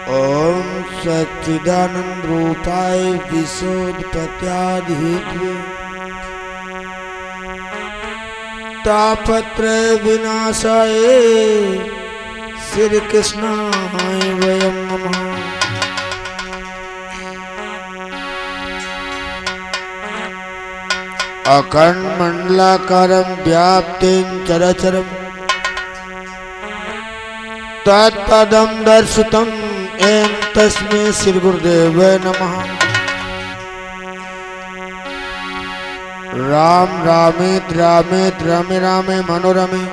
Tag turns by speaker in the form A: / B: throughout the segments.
A: ओम सच्चिदानंद रूपाय विशोधपत्यादिहेतवे तापत्रय विनाशाय श्री कृष्णाय वयं नमः। अखंडमंडलाकारं व्याप्तं चराचरं तत्पदं दर्शितं येन तस्मै श्री गुरुदेवाय नमः। राम रामेत रामेत रमे रामे मनोरमे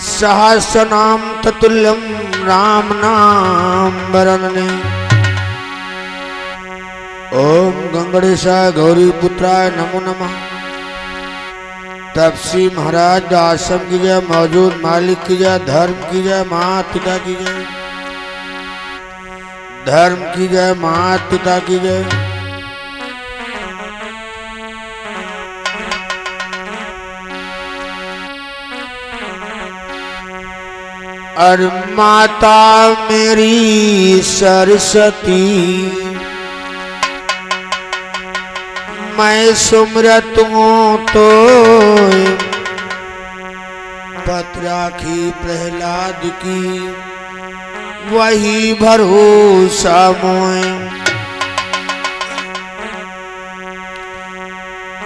A: सहस्रनाम ततुल्यं राम नाम वरनने। ओम गंगणेशाय गौरी पुत्राय नमो नमः। तपसी महाराज आश्रम की जय, मौजूद मालिक की जय, धर्म की जय, माता पिता की जय, धर्म की जय, माता पिता की जय। अरे माता मेरी सरस्वती मैं सुमरत हूँ तो पत्राखी प्रहलाद की वही भरोसा मोय,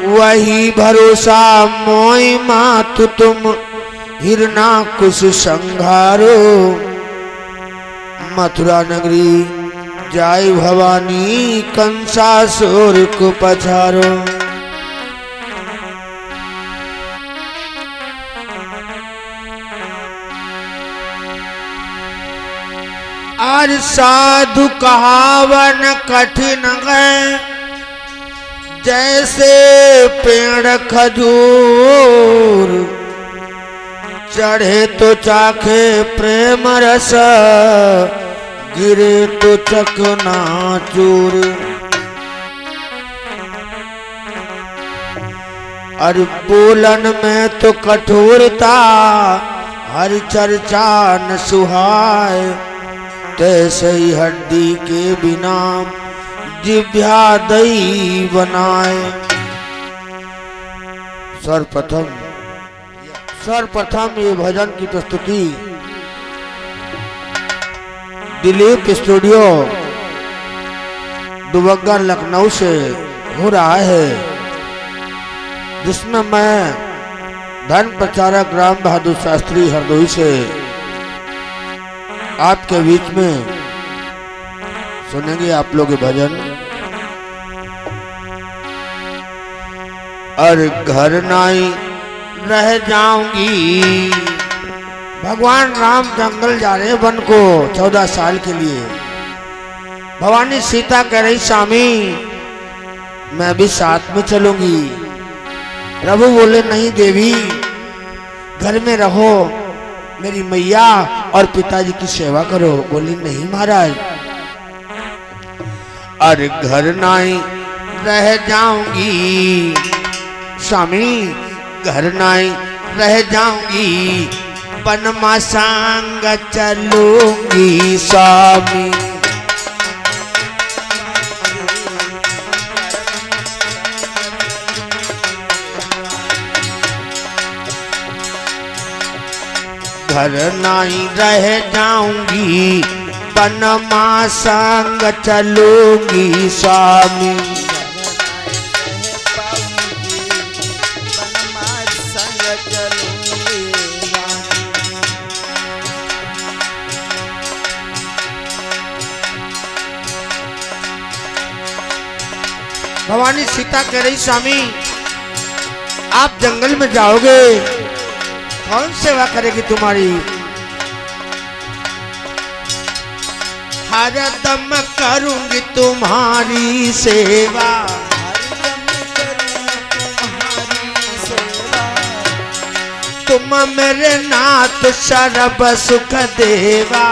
A: वही भरोसा मोय मातु तुम हिरणाकुश संहारो। मथुरा नगरी जाय भवानी कंसासुर को पछारो। आज साधु कहावन कठिन है जैसे पेड़ खजूर, चढ़े तो चाखे प्रेम रस गिरे तो चकनाचूर। अरे बोलन में तो कठोरता हर चर्चा न सुहाय, तैसे ही हड्डी के बिना जिभ्या दही बनाए। सर्वप्रथम ये भजन की प्रस्तुति दिलीप स्टूडियो दुबग्गा लखनऊ से हो रहा है, जिसमें मैं धर्म प्रचारक राम बहादुर शास्त्री हरदोई से आपके बीच में सुनेंगे आप लोग भजन। अरे घर नाई रह जाऊंगी, भगवान राम जंगल जा रहे वन को 14 साल के लिए। भवानी सीता कह रही स्वामी मैं भी साथ में चलूंगी। प्रभु बोले नहीं देवी घर में रहो, मेरी मैया और पिताजी की सेवा करो। बोली नहीं महाराज। अरे घर नाई रह जाऊंगी स्वामी, घर नाई रह जाऊंगी, वनमा संग चलूंगी स्वामी। घर नाई रह जाऊंगी, वनमा संग चलूंगी स्वामी। भवानी सीता कह रही स्वामी आप जंगल में जाओगे, कौन सेवा करेगी तुम्हारी? हरदम करूंगी तुम्हारी सेवा, तुम मेरे नाथ सर्व सुख देवा।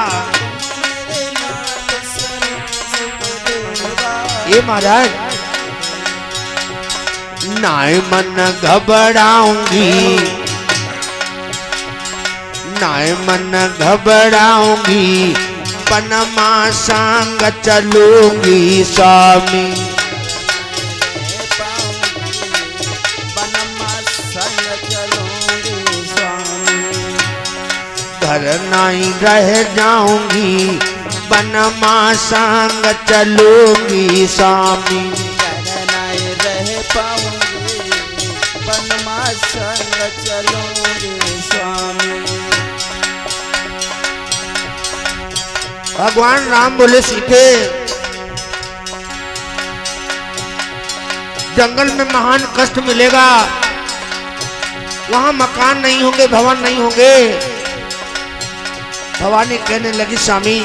A: ये महाराज नाय मन घबराऊंगी, नाय मन घबराऊंगी, बनमा संग चलूंगी स्वामी। घर नहीं रह जाऊंगी बनमा संग चलूंगी स्वामी।
B: घर नहीं रह पाऊंगी बनमा संग चलूंगी स्वामी।
A: भगवान राम बोले सीते जंगल में महान कष्ट मिलेगा, वहां मकान नहीं होंगे, भवन नहीं होंगे। भवानी कहने लगी स्वामी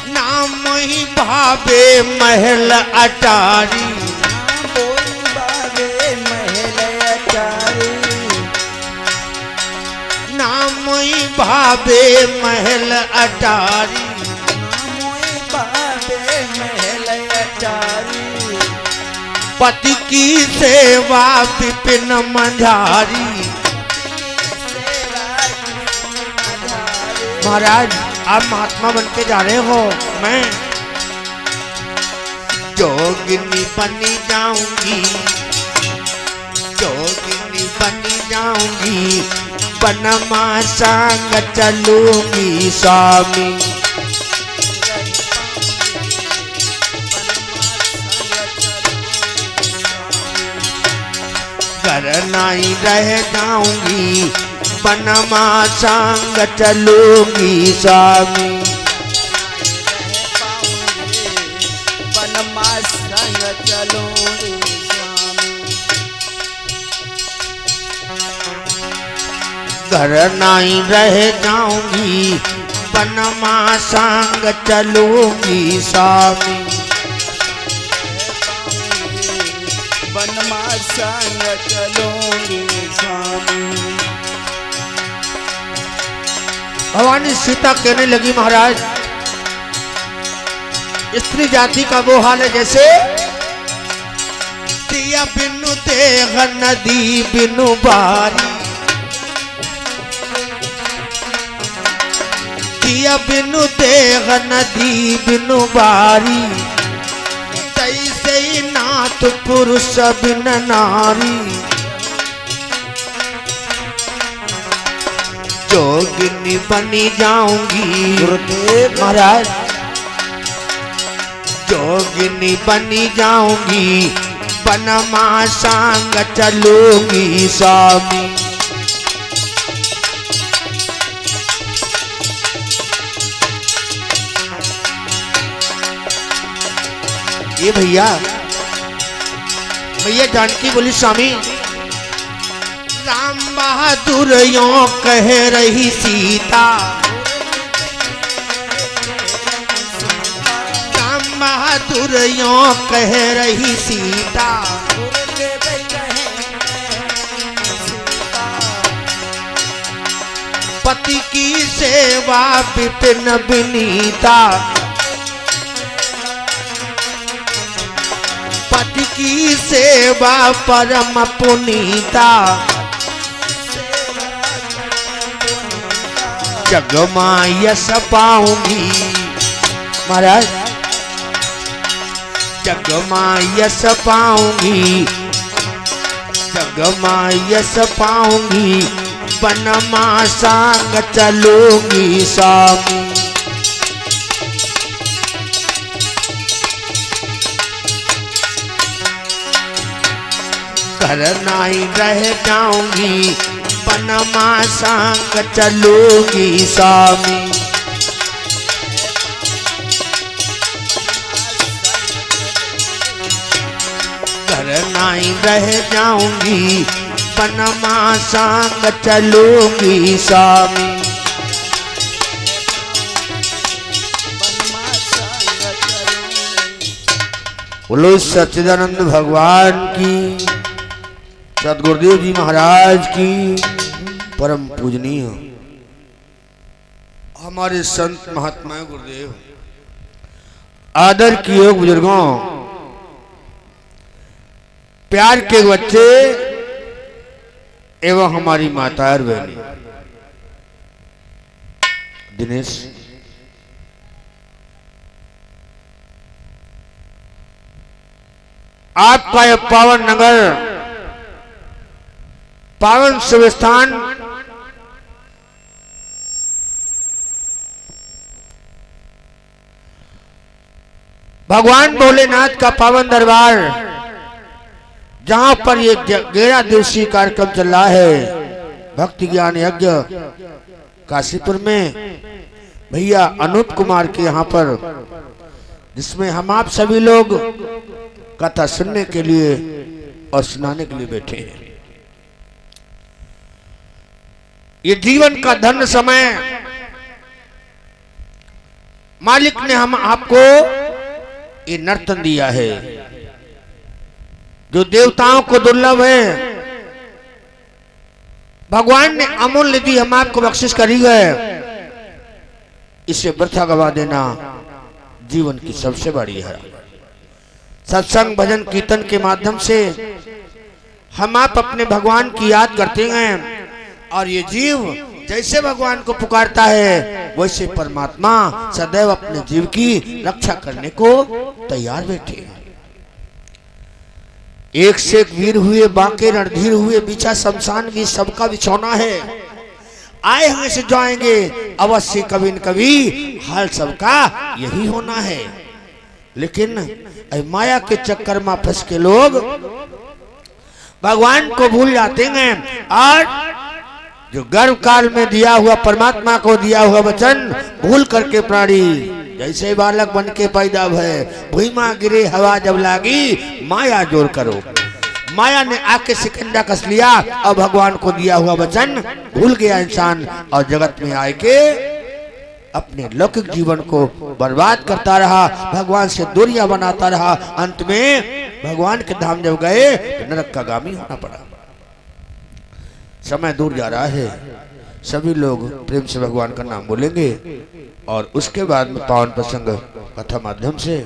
A: नाम ही भावे महल अटारी। नाम ही भावे महल अटारी। पति की सेवा विपिन मंझारी। महाराज आप महात्मा बन के जा रहे हो, मैं जोगिनी बनी जाऊंगी, जोगिनी बनी जाऊंगी बनमा संग चलूंगी स्वामी। घर नहीं रह जाऊंगी बनमा संग चलूंगी स्वामी।
B: बनमा संग चलूंगी स्वामी।
A: घर नहीं रह जाऊंगी बनमा संग चलूंगी स्वामी।
B: बनमा संग चलूंगी स्वामी।
A: भवानी सीता कहने लगी महाराज स्त्री जाति का वो हाल है जैसे दिया बिनु देह नदी बिनु बारी। दिया बिनु देह नदी बिनु बारी। तैसे ही नाथ पुरुष बिन नारी। जोगिनी बनी जाऊंगी गुरुदेव महाराज, जोगिनी बनी जाऊंगी बनमा संग चलूंगी स्वामी। ये भैया भैया जानकी बोली स्वामी राम बहादुर यों कह रही सीता। राम बहादुर यों कह रही सीता। पति की सेवा विपिन विनीता। पति की सेवा परम पुनीता। जग मां यश पाऊंगी महाराज, जग मां यश पाऊंगी, जग मां यश पाऊंगी बनमा संग चलूंगी स्वामी। घर नहीं रह जाऊंगी बनमा संग चलूंगी स्वामी। घर नहीं रह जाऊंगी बनमा संग चलूंगी स्वामी। बोलो सच्चिदानंद भगवान की, सदगुरुदेव जी महाराज की परम पूजनीय हमारे संत महात्मा गुरुदेव, आदर की योग बुजुर्गों, प्यार के बच्चे एवं हमारी माता और बहनी। दिनेश आपका यह पावन नगर, पावन शिव स्थान भगवान भोलेनाथ का पावन दरबार, जहां पर ये 11 दिवसीय कार्यक्रम चल रहा है भक्ति ज्ञान यज्ञ काशीपुर में भैया अनूप कुमार के यहाँ पर, जिसमें हम आप सभी लोग कथा सुनने के लिए और सुनाने के लिए बैठे हैं। ये जीवन का धन्य समय मालिक ने हम आपको ये नर्तन दिया है, जो देवताओं को दुर्लभ है। भगवान ने अमूल्य निधि हम आपको बख्शिश करी है, इसे वृथा गवा देना जीवन की सबसे बड़ी है। सत्संग भजन कीर्तन के माध्यम से हम आप अपने भगवान की याद करते हैं, और ये जीव जैसे भगवान को पुकारता है वैसे परमात्मा सदैव अपने जीव की रक्षा करने को तैयार बैठे हैं। एक से एक वीर हुए, बांके रणधीर हुए, बिछा शमशान की सबका बिछौना है। आए हैं से जाएंगे अवश्य कभी न कभी, हाल सबका यही होना है। लेकिन माया के चक्कर में फंस के लोग भगवान को भूल जाते हैं, और जो गर्भ काल में दिया हुआ परमात्मा को दिया हुआ वचन भूल करके प्राणी जैसे बालक बन के पैदा भय, भूमा गिरे हवा जब लागी, माया जोर करो। माया ने आके सिकंजा कस लिया और भगवान को दिया हुआ वचन भूल गया इंसान, और जगत में आए के अपने लौकिक जीवन को बर्बाद करता रहा, भगवान से दूरियां बनाता रहा। अंत में भगवान के धाम जब गए तो नरक का गामी होना पड़ा। समय दूर जा रहा है, सभी लोग प्रेम से भगवान का नाम बोलेंगे, और उसके बाद में पावन प्रसंग कथा माध्यम से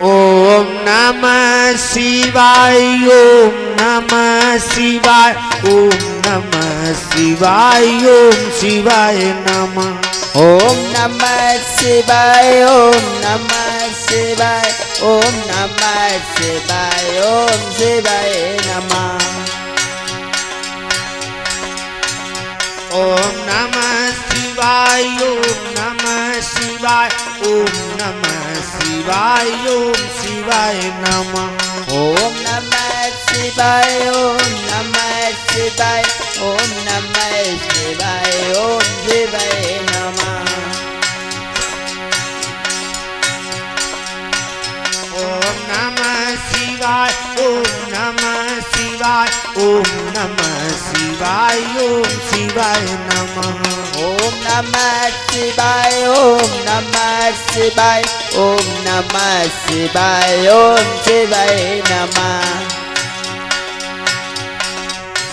A: ओम नमः शिवाय, ओम नमः शिवाय, ओम नमः शिवाय, ओम शिवाय नमः।
B: ओम नमः शिवाय, ओम नमः शिवाय, ओम नमः शिवाय, ओम शिवाय नमः।
A: ओम नमः शिवाय, ओम नमः शिवाय, ओम नमः शिवाय, ओम शिवाय नमः।
B: ओम नमः शिवाय, ओम नमः शिवाय, ओम नमः शिवाय, ओम शिवाय नमः।
A: ओम नमः शिवाय, ओम नमः शिवाय, ओम नमः शिवाय, ओम शिवाय नमः।
B: ओम नमः शिवाय, ओम नमः शिवाय, ओम नमः शिवाय, ओम शिवाय नमः।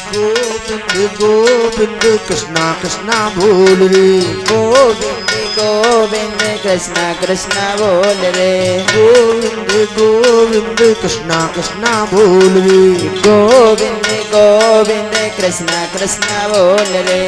A: गोविंद गोविंद कृष्णा कृष्णा बोल रे,
B: गोविंद गोविंद कृष्णा कृष्णा बोल रे,
A: गोविंद गोविंद कृष्णा कृष्णा बोल रे,
B: गोविंद गोविंद कृष्णा कृष्णा बोल रे।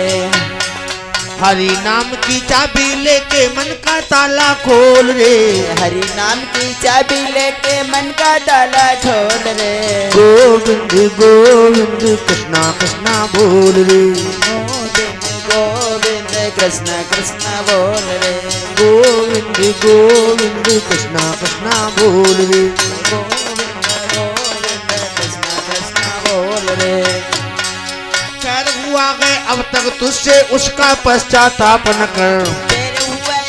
A: हरि नाम की चाबी लेके मन का ताला खोल रे,
B: हरि नाम की चाबी लेके मन का ताला खोल रे,
A: गोविंद गोविंद कृष्णा कृष्णा बोल रे,
B: गोविंद गोविंद कृष्णा कृष्णा बोल रे,
A: गोविंद गोविंद कृष्णा कृष्णा बोल रे,
B: गोविंद गोविंद कृष्णा कृष्णा बोल रे।
A: खैर हुआ गए अब तक तुझसे उसका पश्चाताप न कर,
B: तेरे हुए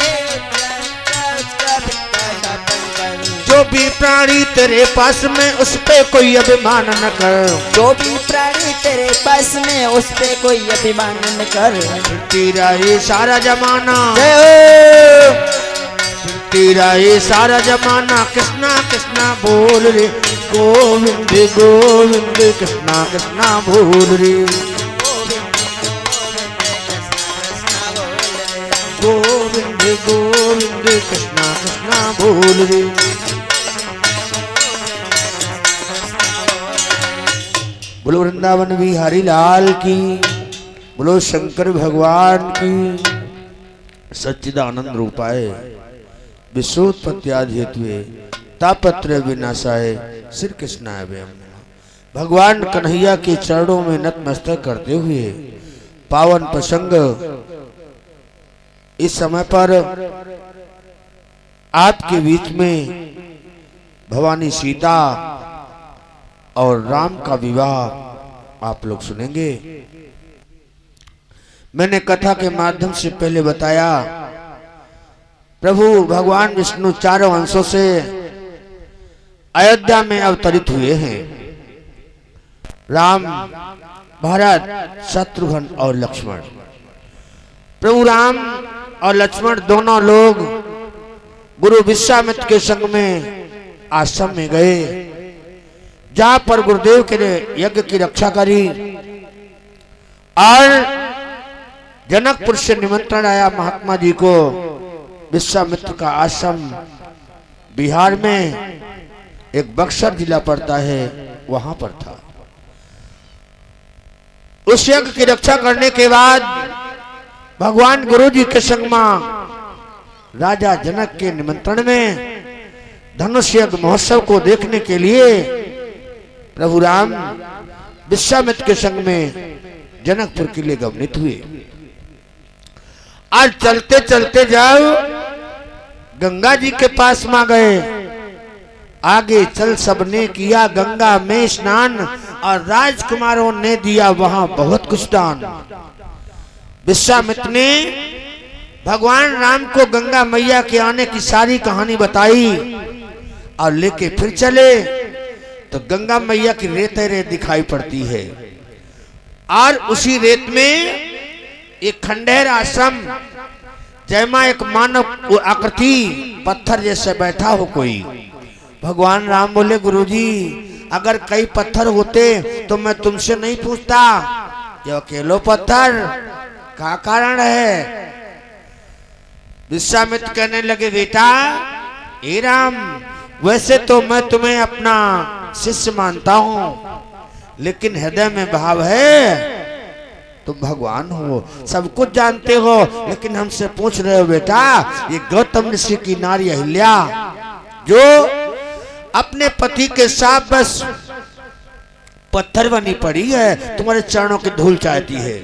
B: उसका पश्चाताप कर,
A: जो भी प्राणी तेरे पास में उस पे कोई अभिमान न कर,
B: जो भी प्राणी तेरे पास में उस पे कोई अभिमान न कर।
A: तेरा ये सारा जमाना,
B: जय हो
A: तेरा ये सारा जमाना कृष्णा कृष्णा बोल रे, गोविंद गोविंद कृष्णा कृष्णा बोल रे, गोविंद गोविंद कृष्णा कृष्णा बोल रे। बोलो वृंदावन बिहारी लाल की, बोलो शंकर भगवान की। सच्चिदानंद रूपाय विश्वोत्पत्ति हेतुए तापत्रय विनाशाय श्री कृष्णाय वयम् नमः। भगवान कन्हैया के चरणों में नतमस्तक करते हुए पावन प्रसंग इस समय पर आपके बीच में भवानी सीता और राम का विवाह आप लोग सुनेंगे। मैंने कथा के माध्यम से पहले बताया प्रभु भगवान विष्णु चारों अंशों से अयोध्या में अवतरित हुए हैं। राम, भरत, शत्रुघ्न और लक्ष्मण। प्रभु राम और लक्ष्मण दोनों लोग गुरु विश्वामित्र के संग में आश्रम में गए, जहां पर गुरुदेव के यज्ञ की रक्षा करी और जनकपुर से निमंत्रण आया महात्मा जी को। विश्वामित्र का आश्रम बिहार में एक बक्सर जिला पड़ता है, वहां पर था। उस यज्ञ की रक्षा करने के बाद भगवान गुरु जी के संग में राजा जनक के निमंत्रण में धनुष यज्ञ महोत्सव को देखने के लिए प्रभु राम विश्वामित्र के संग में जनकपुर के लिए गमनित हुए। आज चलते चलते जाओ गंगा जी के पास में गए। आगे चल सबने किया गंगा में स्नान और राजकुमारों ने दिया वहां बहुत कुछ दान। विश्वामित्र ने भगवान राम को गंगा मैया के आने की सारी कहानी बताई और लेके फिर चले तो गंगा मैया की रेत दिखाई पड़ती है और उसी रेत में एक खंडेर आश्रम, जयमा एक मानव आकृति पत्थर जैसे बैठा हो कोई। भगवान राम बोले गुरुजी अगर कई पत्थर होते तो मैं तुमसे नहीं पूछता, ये अकेलो पत्थर क्या कारण है। विश्वामित्र कहने लगे बेटा हे राम, वैसे तो मैं तुम्हें अपना शिष्य मानता हूं, लेकिन हृदय में भाव है तुम भगवान हो, सब कुछ जानते हो, लेकिन हमसे पूछ रहे हो बेटा। ये गौतम ऋषि की नारी अहिल्या जो अपने पति के साथ बस पत्थर बनी पड़ी है, तुम्हारे चरणों की धूल चाहती है।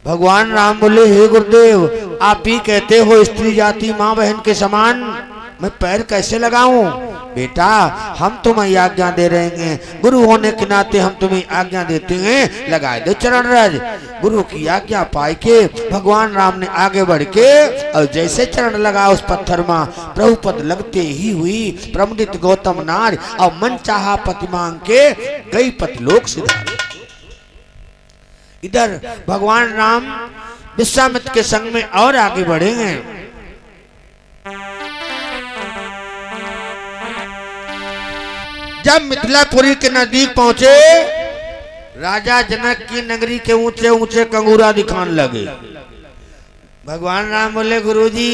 A: भगवान राम बोले हे गुरुदेव, आप ही कहते हो स्त्री जाति माँ बहन के समान, मैं पैर कैसे लगाऊं। बेटा हम तुम्हें आज्ञा दे रहे हैं, गुरु होने के नाते हम तुम्हें आज्ञा देते हैं, लगा दो चरण रज। गुरु की आज्ञा पाई के भगवान राम ने आगे बढ़ के और जैसे चरण लगा उस पत्थर में, प्रभु पद लगते ही हुई प्रमुदित गौतम नार और मन चाहा पति मांग के गई पतिलोक सिधारे। इधर भगवान राम विश्वामित्र के संग में और आगे बढ़े हैं। जब मिथिलापुरी के नजदीक पहुंचे, राजा जनक की नगरी के ऊंचे ऊंचे कंगूरा दिखाने लगे। भगवान राम बोले गुरुजी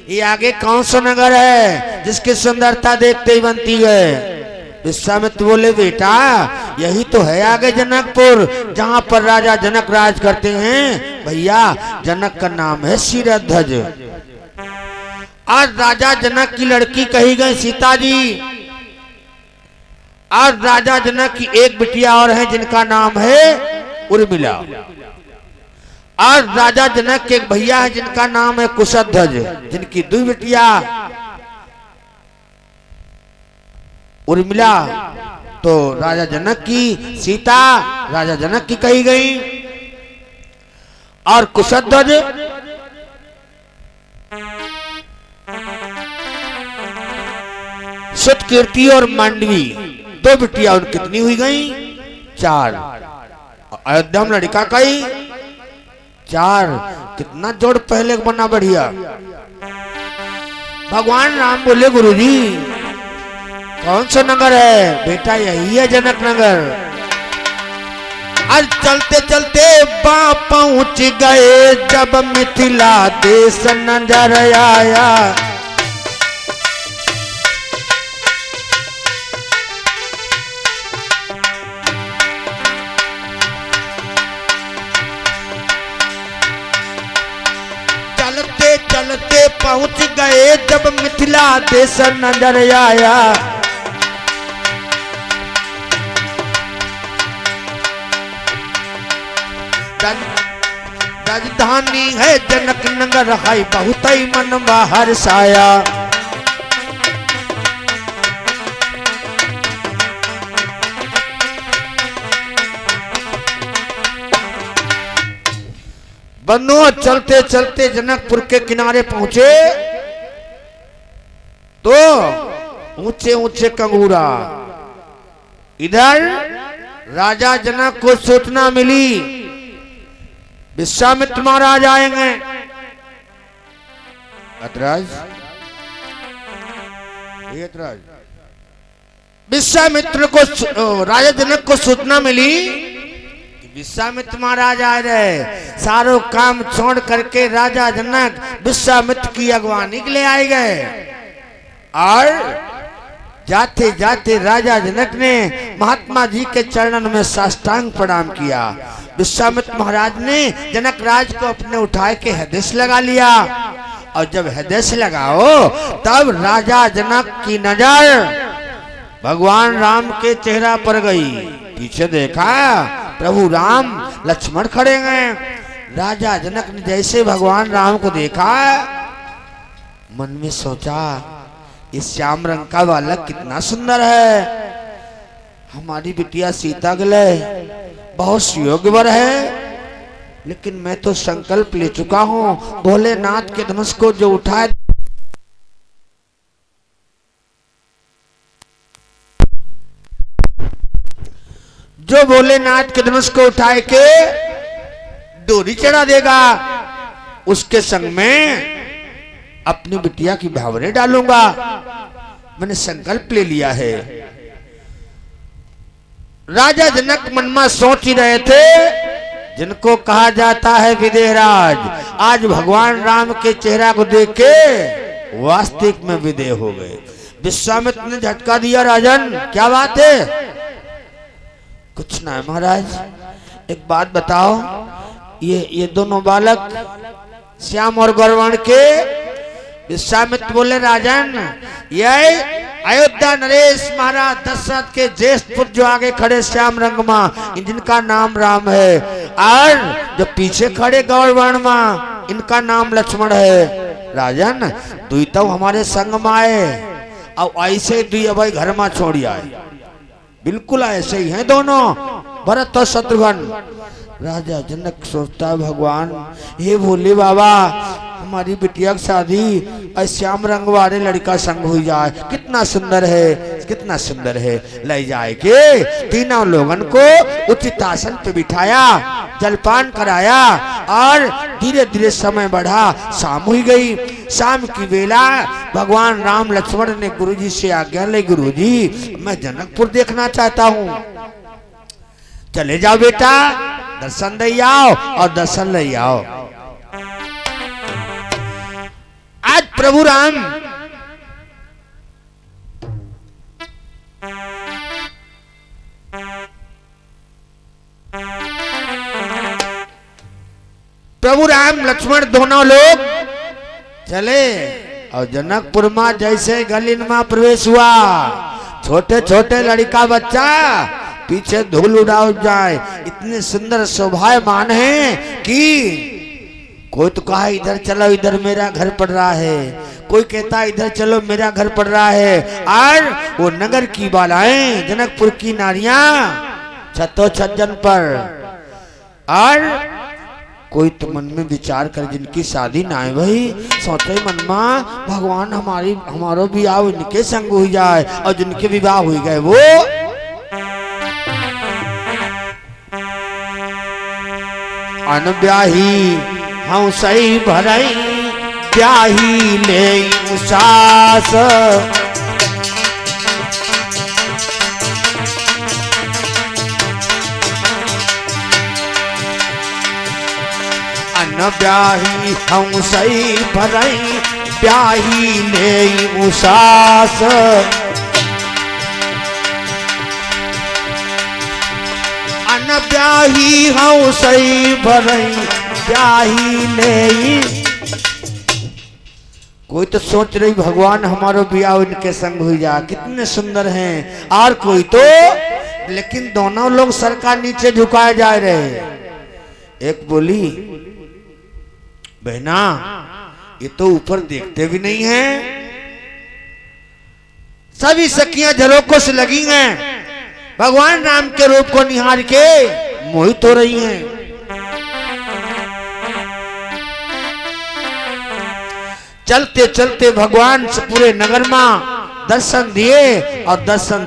A: ये आगे कौन सा नगर है जिसकी सुंदरता देखते ही बनती है। विश्वामित्र बोले बेटा यही तो है आगे जनकपुर, जहां पर राजा जनक राज करते हैं। भैया जनक का नाम है शिरध्वज। आज राजा जनक की लड़की कही गई सीता जी, आज राजा जनक की एक बिटिया और है जिनका नाम है उर्मिला। आज राजा जनक के एक भैया है जिनका नाम है कुशध्वज, जिनकी दो बिटिया उर्मिला तो राजा जनक की सीता राजा जनक की कही गई, और कुशध्वज सुतकीर्ति और मांडवी दो बिटिया उन कितनी हुई गई? 4। अयोध्या में लड़का कई 4, कितना जोड़ पहले बना बढ़िया। भगवान राम बोले गुरुजी कौन सा नगर है? बेटा यही है जनक नगर। आज चलते चलते पहुंच गए जब मिथिला देश नजर आया। पहुंच गए जब मिथिला देश नजर आया। राजधानी है जनक नगर है बहुत ही मन बाहर साया। बंधुओं चलते चलते जनकपुर के किनारे पहुंचे तो ऊंचे ऊंचे कंगूरा। इधर राजा जनक को सूचना मिली विश्वामित्र महाराज आएंगे। विश्वामित्र को राजा जनक को सूचना मिली विश्वामित्र महाराज आ रहे। सारो काम छोड़ करके राजा जनक विश्वामित्र की अगवानी के लिए आए गए और जाते जाते राजा जनक ने महात्मा जी के चरणों में साष्टांग प्रणाम किया। विश्वामित्र महाराज ने जनक राज को अपने उठाए के हृदय से लगा लिया और जब हृदय से लगाओ तब राजा जनक की नजर भगवान राम के चेहरा पर गई। पीछे देखा प्रभु राम लक्ष्मण खड़े हैं। राजा जनक ने जैसे भगवान राम को देखा मन में सोचा इस श्याम रंग का बालक कितना सुंदर है। हमारी बिटिया सीता के लिए बहुत योग्य वर है। लेकिन मैं तो संकल्प ले चुका हूं भोलेनाथ के धनुष को जो उठाए जो भोलेनाथ के धनुष को उठाए के डोरी चढ़ा देगा उसके संग में अपनी बिटिया की भावरे डालूंगा। मैंने संकल्प ले लिया है। राजा जनक मन में सोच ही रहे थे जिनको कहा जाता है विदेहराज। आज भगवान राम के चेहरा को देख के वास्तविक में विदेह हो गए। विश्वामित्र ने झटका दिया राजन क्या बात है। कुछ ना है महाराज एक बात बताओ ये दोनों बालक श्याम और गौरवर्ण के। विश्वामित्र बोले राजन यह अयोध्या नरेश महाराज दशरथ के ज्येष्ठ पुत्र जो आगे खड़े श्याम रंग मां जिनका नाम राम है और जो पीछे खड़े गौरवर्ण मां इनका नाम लक्ष्मण है। राजन दुई तो हमारे संग में आए और ऐसे दुई अब घर में छोड़ी आए। बिल्कुल ऐसे ही हैं दोनों भरत और शत्रुघ्न। राजा जनक सोचता है भगवान हे भोले बाबा हमारी बिटिया की शादी श्याम रंग वाले लड़का संग हुई जाए। कितना सुंदर है। ले जाए के तीनों लोगन को उचित आसन पे बिठाया जलपान कराया और धीरे धीरे समय बढ़ा। शाम हुई गई। शाम की वेला भगवान राम लक्ष्मण ने गुरुजी से आज्ञा ले गुरुजी मैं जनकपुर देखना चाहता हूँ। चले जाओ बेटा दर्शन दे आओ और दर्शन ले आओ। आज प्रभु राम लक्ष्मण दोनों लोग चले और जनकपुर में जैसे गलीन में प्रवेश हुआ छोटे छोटे लड़का बच्चा पीछे धूल उड़ा जाए। इतने सुंदर शोभायमान है कि कोई तो कहा इधर चलो इधर मेरा घर पड़ रहा है, कोई कहता इधर चलो मेरा घर पड़ रहा है। और वो नगर की बालाएं जनकपुर की नारियां छतो छज्जन पर और कोई तो मन में विचार कर जिनकी शादी ना है भाई सोचे मन में भगवान हमारो विवाह इनके संग हो जाए और जिनके विवाह हो गए वो अनब्याही हम सही भरई ब्याही ले सास। अनब्याही हम सही भरई ब्याही ले सास। ब्याही हूँ सही भरई ब्याही ले कोई तो सोच रही भगवान हमारो बियाह इनके संग हुई जा, कितने सुंदर हैं। और कोई तो, लेकिन दोनों लोग सर का नीचे झुकाए जा रहे। एक बोली, बहना ये तो ऊपर देखते भी नहीं हैं। सभी सखियां झरोकों से लगी हैं, भगवान राम के रूप को निहार के मोहित हो रही हैं। चलते चलते भगवान से पूरे नगर में दर्शन दिए और दर्शन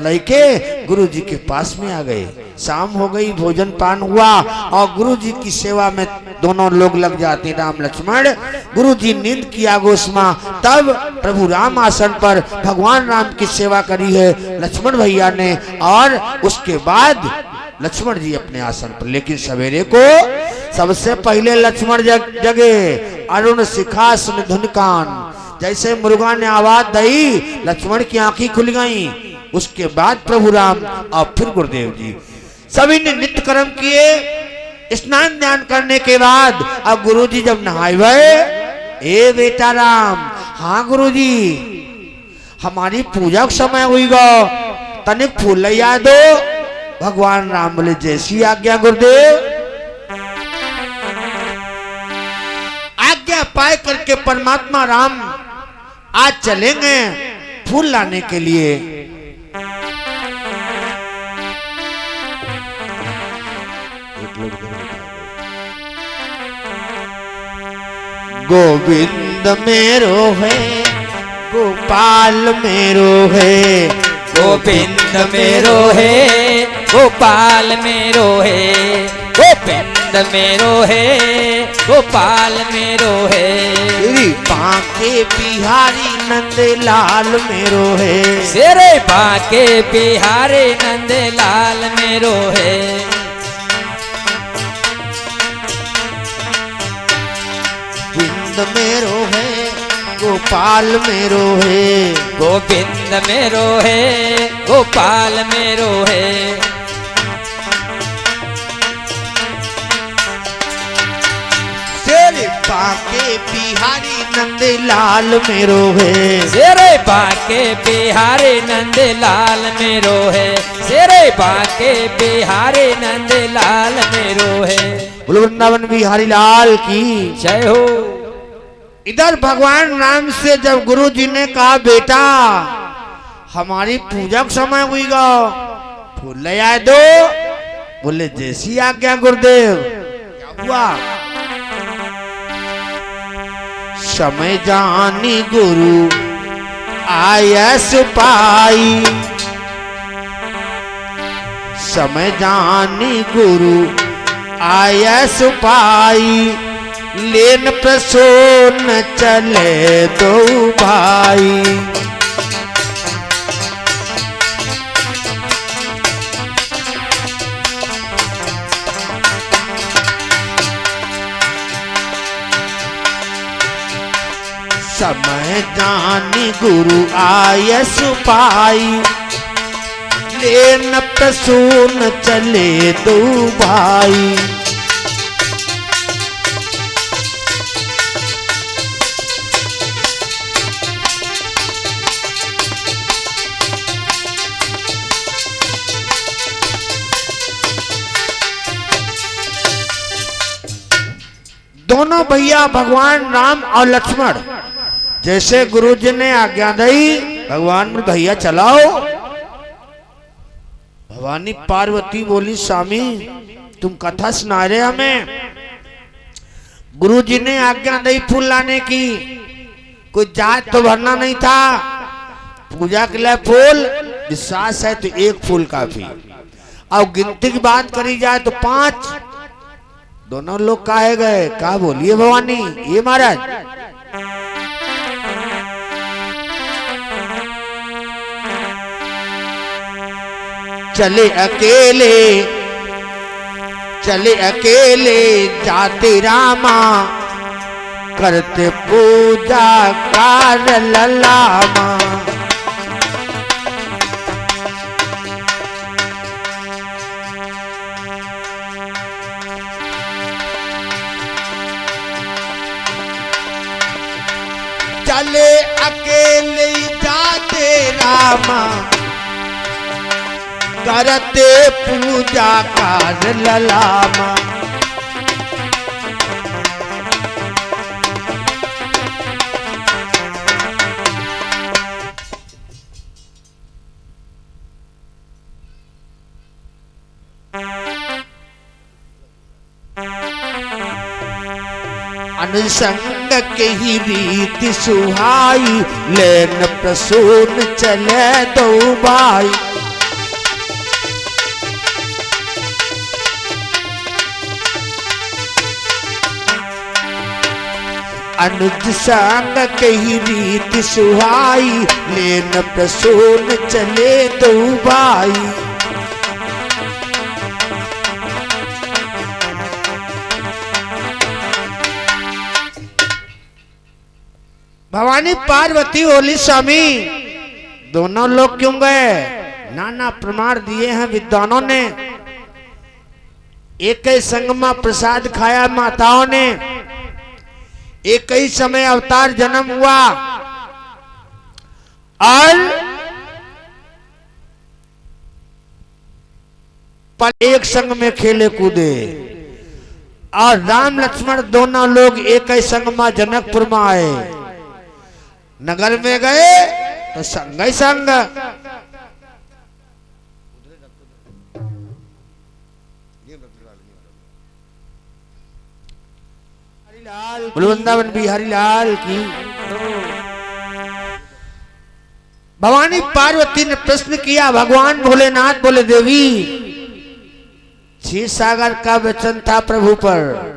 A: लई के गुरु जी के पास में आ गए। शाम हो गई, भोजन पान हुआ और गुरु जी की सेवा में दोनों लोग लग जाते, राम लक्ष्मण। गुरु जी नींद की आगोश में, तब प्रभु राम आसन पर भगवान राम की सेवा करी है लक्ष्मण भैया ने, और उसके बाद लक्ष्मण जी अपने आसन पर। लेकिन सवेरे को सबसे पहले लक्ष्मण जगे, अरुण शिखा सुन धुन कान। जैसे मुर्गा ने आवाज दी, लक्ष्मण की आंखें खुल गईं। उसके बाद प्रभु राम और फिर गुरुदेव जी सभी ने नित्य कर्म किए। स्नान ध्यान करने के बाद अब गुरु जी जब नहाए हुए, ए बेटा राम, हाँ गुरु जी हमारी पूजा का समय हुई गो, तनिक फूल लिया दो। भगवान राम बोले, जैसी आज्ञा गुरुदेव। आज्ञा पाए करके परमात्मा राम आज चलेंगे फूल लाने के लिए। गोविंद मेरो है, गोपाल मेरो है,
B: गोविंद मेरो है, गोपाल मेरो है, गोविंद मेरो है, गोपाल मेरो है।
A: तेरी बांके बिहारी नंद लाल मेरो है,
B: तेरे बांके बिहारी नंद लाल मेरो है।
A: गोविंद मेरो है, गोपाल मेरो है,
B: गोविंद मेरो है, गोपाल मेरो है।
A: तेरे बांके बिहारी नंद लाल मेरो है,
B: तेरे बांके बिहारी नंद लाल मेरो है, तेरे बांके बिहारी नंद लाल मेरो है।
A: बोलो वृंदावन बिहारी लाल की
B: जय हो।
A: इधर भगवान राम से जब गुरु जी ने कहा, बेटा हमारी पूजा का समय हुई गो, फूल ले आए दो। बोले, जैसी आज्ञा गुरुदेव। क्या हुआ? समय जानी गुरु आयस पाई, समय जानी गुरु आयस पाई, लेन प्रसून चले दो भाई। समय जानी गुरु आयस पाई, लेन प्रसून चले दो भाई। दोनों भैया भगवान राम और लक्ष्मण, जैसे गुरु जी ने आज्ञा दी, भगवान भैया चलाओ। भवानी पार्वती बोली, स्वामी तुम कथा सुना रहे हमें, गुरु जी ने आज्ञा दी फूल लाने की, कोई जात तो भरना नहीं था। पूजा के लिए फूल विश्वास है तो एक फूल काफी, और गिनती की बात करी जाए तो 5। दोनों लोग काहे गए? कहा बोलिए भवानी। ये महाराज चले अकेले जाते रामा, करते पूजा कार ललामा। चले अकेले जाते रामा करते पूजा कर ललामा। अनुसंग के ही रीति सुहाई लेन प्रसून चले दो भाई। अनुज संग के ही रीति सुहाई लेन प्रसून चले दो भाई। भवानी पार्वती बोली स्वामी दोनों लोग क्यों गए? नाना प्रमाण दिए हैं विद्वानों ने। एक ही संग में प्रसाद खाया माताओं ने, एक ही समय अवतार जन्म हुआ और पर एक संग में खेले कूदे और राम लक्ष्मण दोनों लोग एक ही संग में जनकपुर में आए। नगर में गए तो संग ही संग। वृंदावन बिहारी लाल की। भवानी पार्वती ने प्रश्न किया। भगवान भोलेनाथ बोले देवी क्षीर सागर का वचन था प्रभु पर।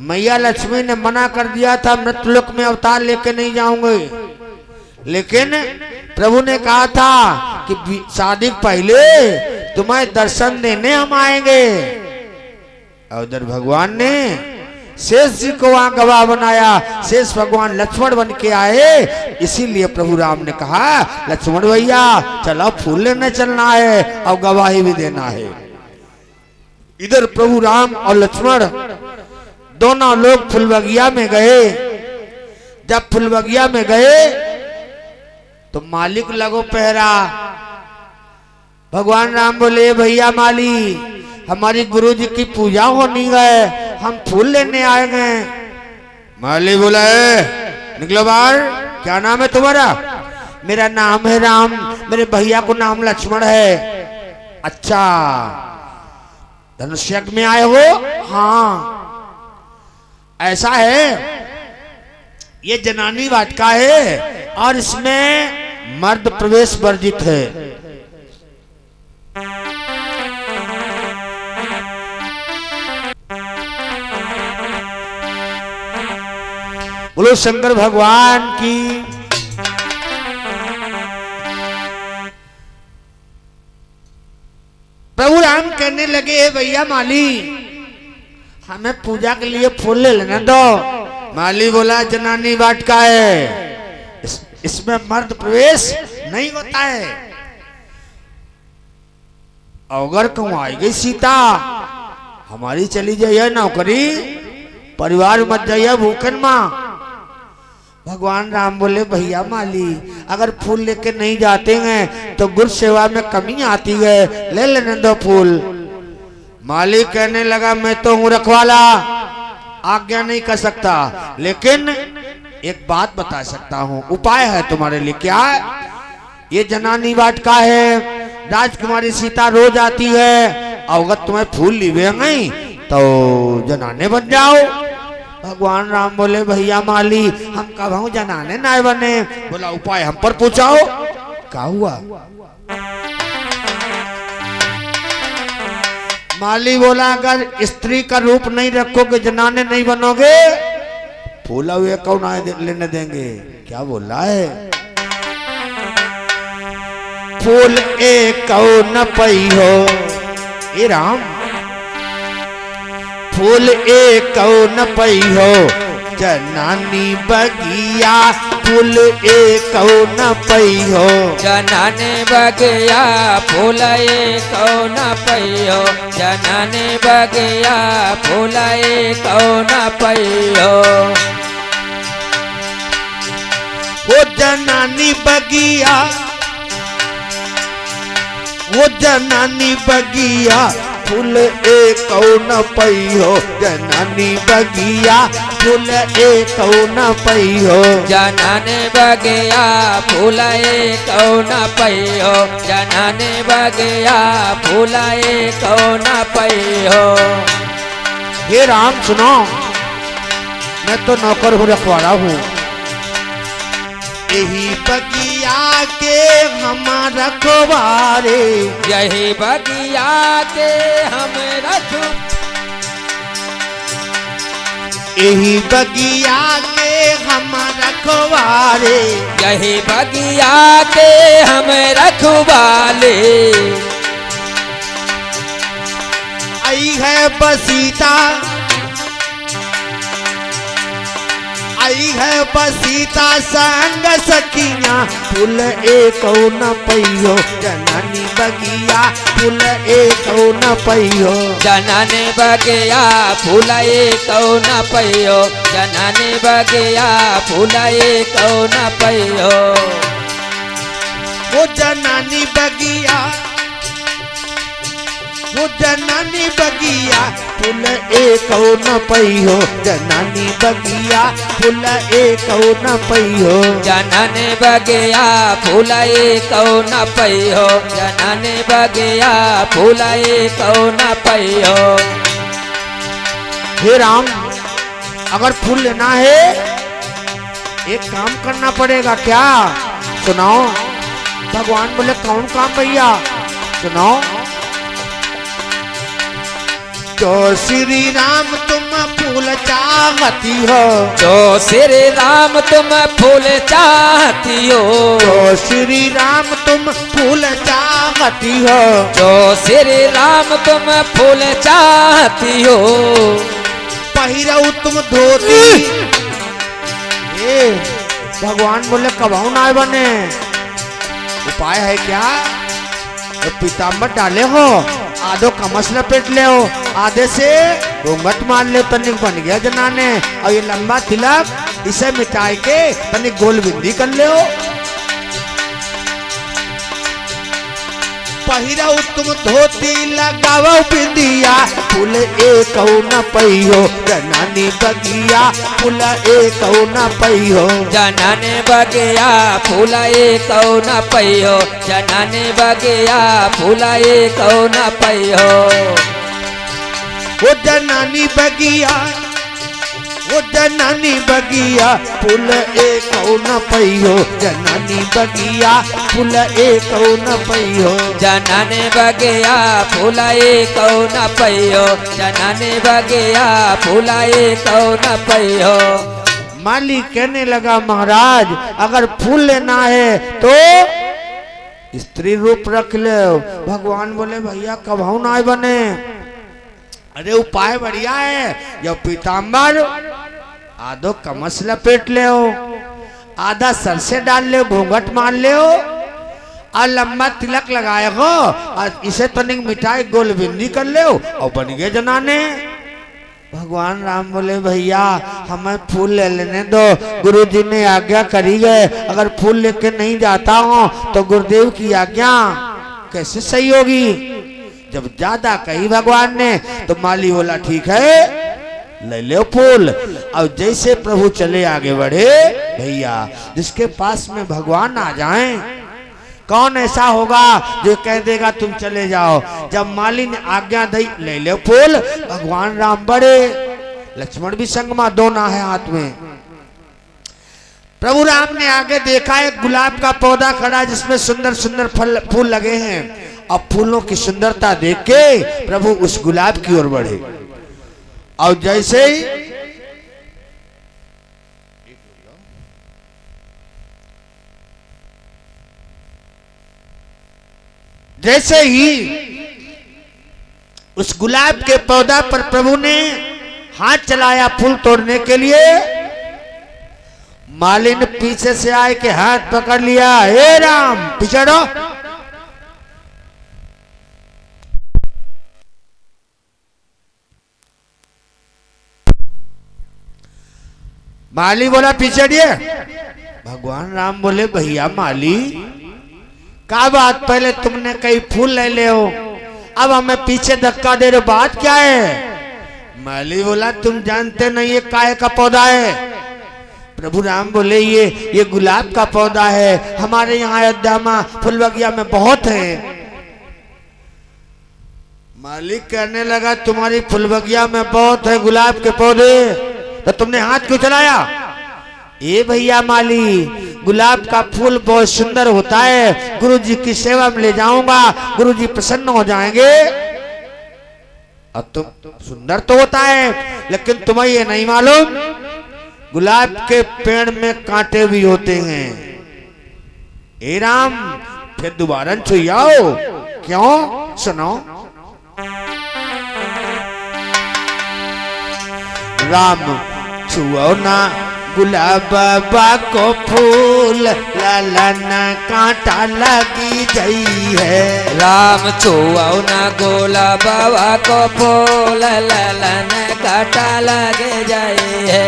A: मैया लक्ष्मी ने मना कर दिया था मृत्युलोक में अवतार लेके नहीं जाऊंगे, लेकिन प्रभु ने कहा था कि शादी पहले तुम्हें दर्शन देने हम आएंगे। और उधर भगवान ने शेष जी को वहां गवाह बनाया। शेष भगवान लक्ष्मण बन के आए, इसीलिए प्रभु राम ने कहा लक्ष्मण भैया चलो फूल लेने चलना है और गवाही भी देना है। इधर प्रभु राम और लक्ष्मण दोनों लोग फुलबगिया में गए। जब फुलबगिया में गए तो मालिक लगो पहरा। भगवान राम बोले भैया माली हमारी गुरुजी की पूजा होनी है, हम फूल लेने आए गए। माली बोला निकलो बाहर, क्या नाम है तुम्हारा? मेरा नाम है राम, मेरे भैया को नाम लक्ष्मण है। अच्छा धनुष यज्ञ में आए हो? हाँ ऐसा है, ये जनानी वाटिका है और इसमें मर्द प्रवेश वर्जित है। बोलो शंकर भगवान की। प्रभु राम कहने लगे भैया माली हमें पूजा के लिए फूल ले लेना दो। माली बोला जनानी वाटिका है, इसमें मर्द प्रवेश नहीं होता है। अगर कहूं आई गई सीता हमारी चली जाइए नौकरी, परिवार मत जाइए भूखन मां। भगवान राम बोले भैया माली अगर फूल लेके नहीं जाते हैं तो गुरु सेवा में कमी आती है, ले लेने दो फूल। मालिक कहने लगा मैं तो हूं रखवाला, आज्ञा नहीं कर सकता, लेकिन एक बात बता सकता हूं, उपाय है तुम्हारे लिए। क्या? ये जनानी वाटिका है, राजकुमारी सीता रोज आती है, अगर तुम्हें फूल लीवे नहीं तो जनाने बन जाओ। भगवान राम बोले भैया माली हम कब हूं जनाने ना बने। बोला उपाय हम पर पूछाओ। क्या हुआ? माली बोला अगर स्त्री का रूप नहीं रखोगे जनाने नहीं बनोगे, फूला हुए कौन लेने देंगे? क्या बोल रहा है? फूल एक न पई हो ए राम, फूल एक न पई हो जनानी बगिया, फूल एक न पई हो
B: जनाने बगिया, फूल एक न पई हो जनाने बगिया, फूल एक न पई हो।
A: वो जनानी बगिया, वो जनानी बगिया फूल एक न पैयो, जनानी बगिया फूल एक न पैयो,
B: जनाने बगिया फूल एक न पैयो, जनाने बगिया फूल एक न पैयो।
A: हे राम सुनो, मैं तो नौकर हूँ, रखवाड़ा हूँ, यही बगिया के हम रखवारे,
B: यही बगिया के हम रखो,
A: यही बगिया के हम रखवारे,
B: यही बगिया के हम रखवाले।
A: आई है बसीता, आई है बसीता संग सखिया फूल एक न पैयो, जनानी बगिया फूल एक न पैयो,
B: जनाने बगिया फूल एक न पैयो, जनाने बगिया फूल एक न पैयो।
A: वो जनानी बगिया, वो जनानी बगिया फूल एक न पैयो, जनानी बगिया फूल एक न पैयो,
B: जनाने बगिया फूल एक न पैयो, जनाने बगिया फूल एक न पैयो।
A: हे राम, अगर फूल लेना है एक काम करना पड़ेगा, क्या सुनाओ? भगवान बोले कौन काम भैया? सुनाओ। जो श्री राम तुम फूल चाहती हो,
B: जो श्री राम तुम फूल चाहती हो,
A: जो श्री राम तुम फूल चाहती हो,
B: जो श्री राम तुम फूल चाहती हो,
A: पहिरऊ तुम धोती। भगवान बोले कबाऊ ना बने, उपाय है क्या? तो पीताम्बर डाले हो, आधो कमस लपेट ले हो, आधे से घूंघट मार ले, तनिक बन गया जनाने। और ये लंबा तिलक इसे मिटाई के तनिक गोल बिंदी कर ले हो। पहिराऊ तुम धोती लगाओ बिंदिया फूल एक न पैयो, जनानी बगिया फूल एक न पैयो,
B: जनाने बगिया फूल एक न पैयो, जनाने बगिया फूल एक न पैयो।
A: वो जनानी बगिया, वो जनानी बगिया फूल एक न पैयो, जनानी बगिया फूल एक न पैयो,
B: जनाने बगिया फूल एक न पैयो, जनाने बगिया फूल एक न पैयो।
A: मालिक कहने लगा महाराज अगर फूल लेना है तो स्त्री रूप रख ले। भगवान बोले भैया कभाऊ ना बने। अरे उपाय बढ़िया है, जो पीताम्बर आधो कमस लपेट ले हो, आधा सर से डाल ले, घूंघट मार ले हो, और लंबा तिलक लगाए हो, और इसे तनिक मिठाई गोल बिंदी कर ले हो, और बन गए जनाने। भगवान राम बोले भैया हमें फूल ले लेने दो, गुरुजी ने आज्ञा करी गए, अगर फूल लेके नहीं जाता हूँ तो गुरुदेव की आज्ञा कैसे सही होगी। जब ज्यादा कही भगवान ने तो माली बोला ठीक है ले लो फूल। अब जैसे प्रभु चले आगे बढ़े, भैया जिसके पास में भगवान आ जाएं, कौन ऐसा होगा जो कह देगा तुम चले जाओ। जब माली ने आज्ञा दी ले लो फूल, भगवान राम बढ़े, लक्ष्मण भी संग में दोना है हाथ में। प्रभु राम ने आगे देखा एक गुलाब का पौधा खड़ा जिसमें सुंदर सुंदर फूल लगे हैं। अब फूलों की सुंदरता देख के प्रभु उस गुलाब की ओर बढ़े, और जैसे ही उस गुलाब के पौधा पर प्रभु ने हाथ चलाया फूल तोड़ने के लिए, माली ने पीछे से आए के हाथ पकड़ लिया, हे राम पिछड़ो। माली बोला पीछे भगवान राम बोले भैया माली क्या बात, पहले तुमने कई फूल ले ले हो, अब हमें पीछे धक्का दे रहे, बात क्या है? माली बोला तुम जानते नहीं ये काय का पौधा है। प्रभु राम बोले ये गुलाब का पौधा है, हमारे यहाँ अयोध्या में फुलबगिया में बहुत है। मालिक कहने लगा तुम्हारी फुलबगिया में बहुत है गुलाब के पौधे, तो तुमने हाथ क्यों चलाया? ए भैया माली, गुलाब का फूल बहुत सुंदर होता है, गुरुजी की सेवा में ले जाऊंगा, गुरुजी प्रसन्न हो जाएंगे। अब तुम सुंदर तो होता है, लेकिन तुम्हें ये नहीं मालूम गुलाब के पेड़ में कांटे भी होते हैं। ए राम, फिर दोबारा छुआओ। क्यों? सुनो। राम छुओ ना गुलाब को फूल, लाला कांटा लगी गई है।
B: राम छुओ ना गुलाब को फूल, लाला कांटा लगे जाए है।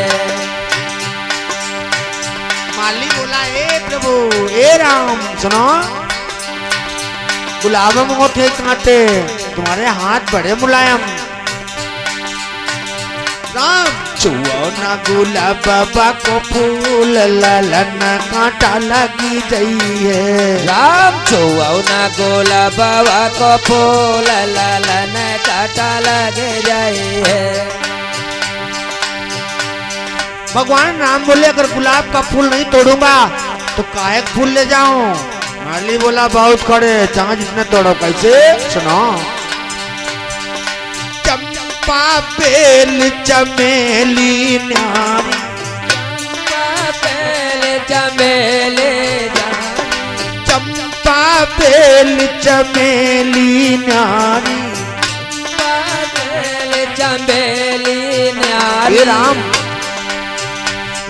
A: माली बोला ए प्रभु, ए राम सुनो, गुलाब में होते कांटे, तुम्हारे हाथ बड़े मुलायम। राम छुओ ना गुलाब को फूल, लालन कांटा लगी गई है।
B: राम छुओ ना गुलाब को फूल, लालन कांटा लगे जाए है।
A: भगवान राम बोले अगर गुलाब का फूल नहीं तोड़ूंगा तो काहे फूल ले जाऊं? माली बोला बहुत खड़े, चाहे जितने तोड़ो। कैसे? सुनो। चंपा बेल चमेली न्यारी,
B: चंपा बेल चमेली,
A: चंपा बेल चमेली न्यारी,
B: चमेली न्यारी।
A: राम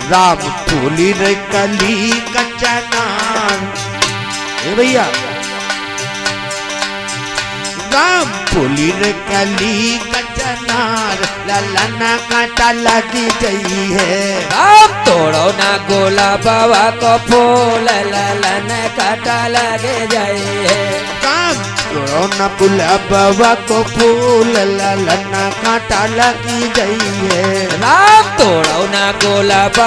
A: राम फूली रे कली कचनार। ए भैया, राम फूली रे कली कचनार, लाला कांटा लगी गई है।
B: राम तोड़ो ना गुलाब को फूल, लाला कांटा लगे जाए है।
A: राम तोड़ो ना गुलाब को फूल, लाला कांटा लगी गई है।
B: राम तोड़ो ना गुलाब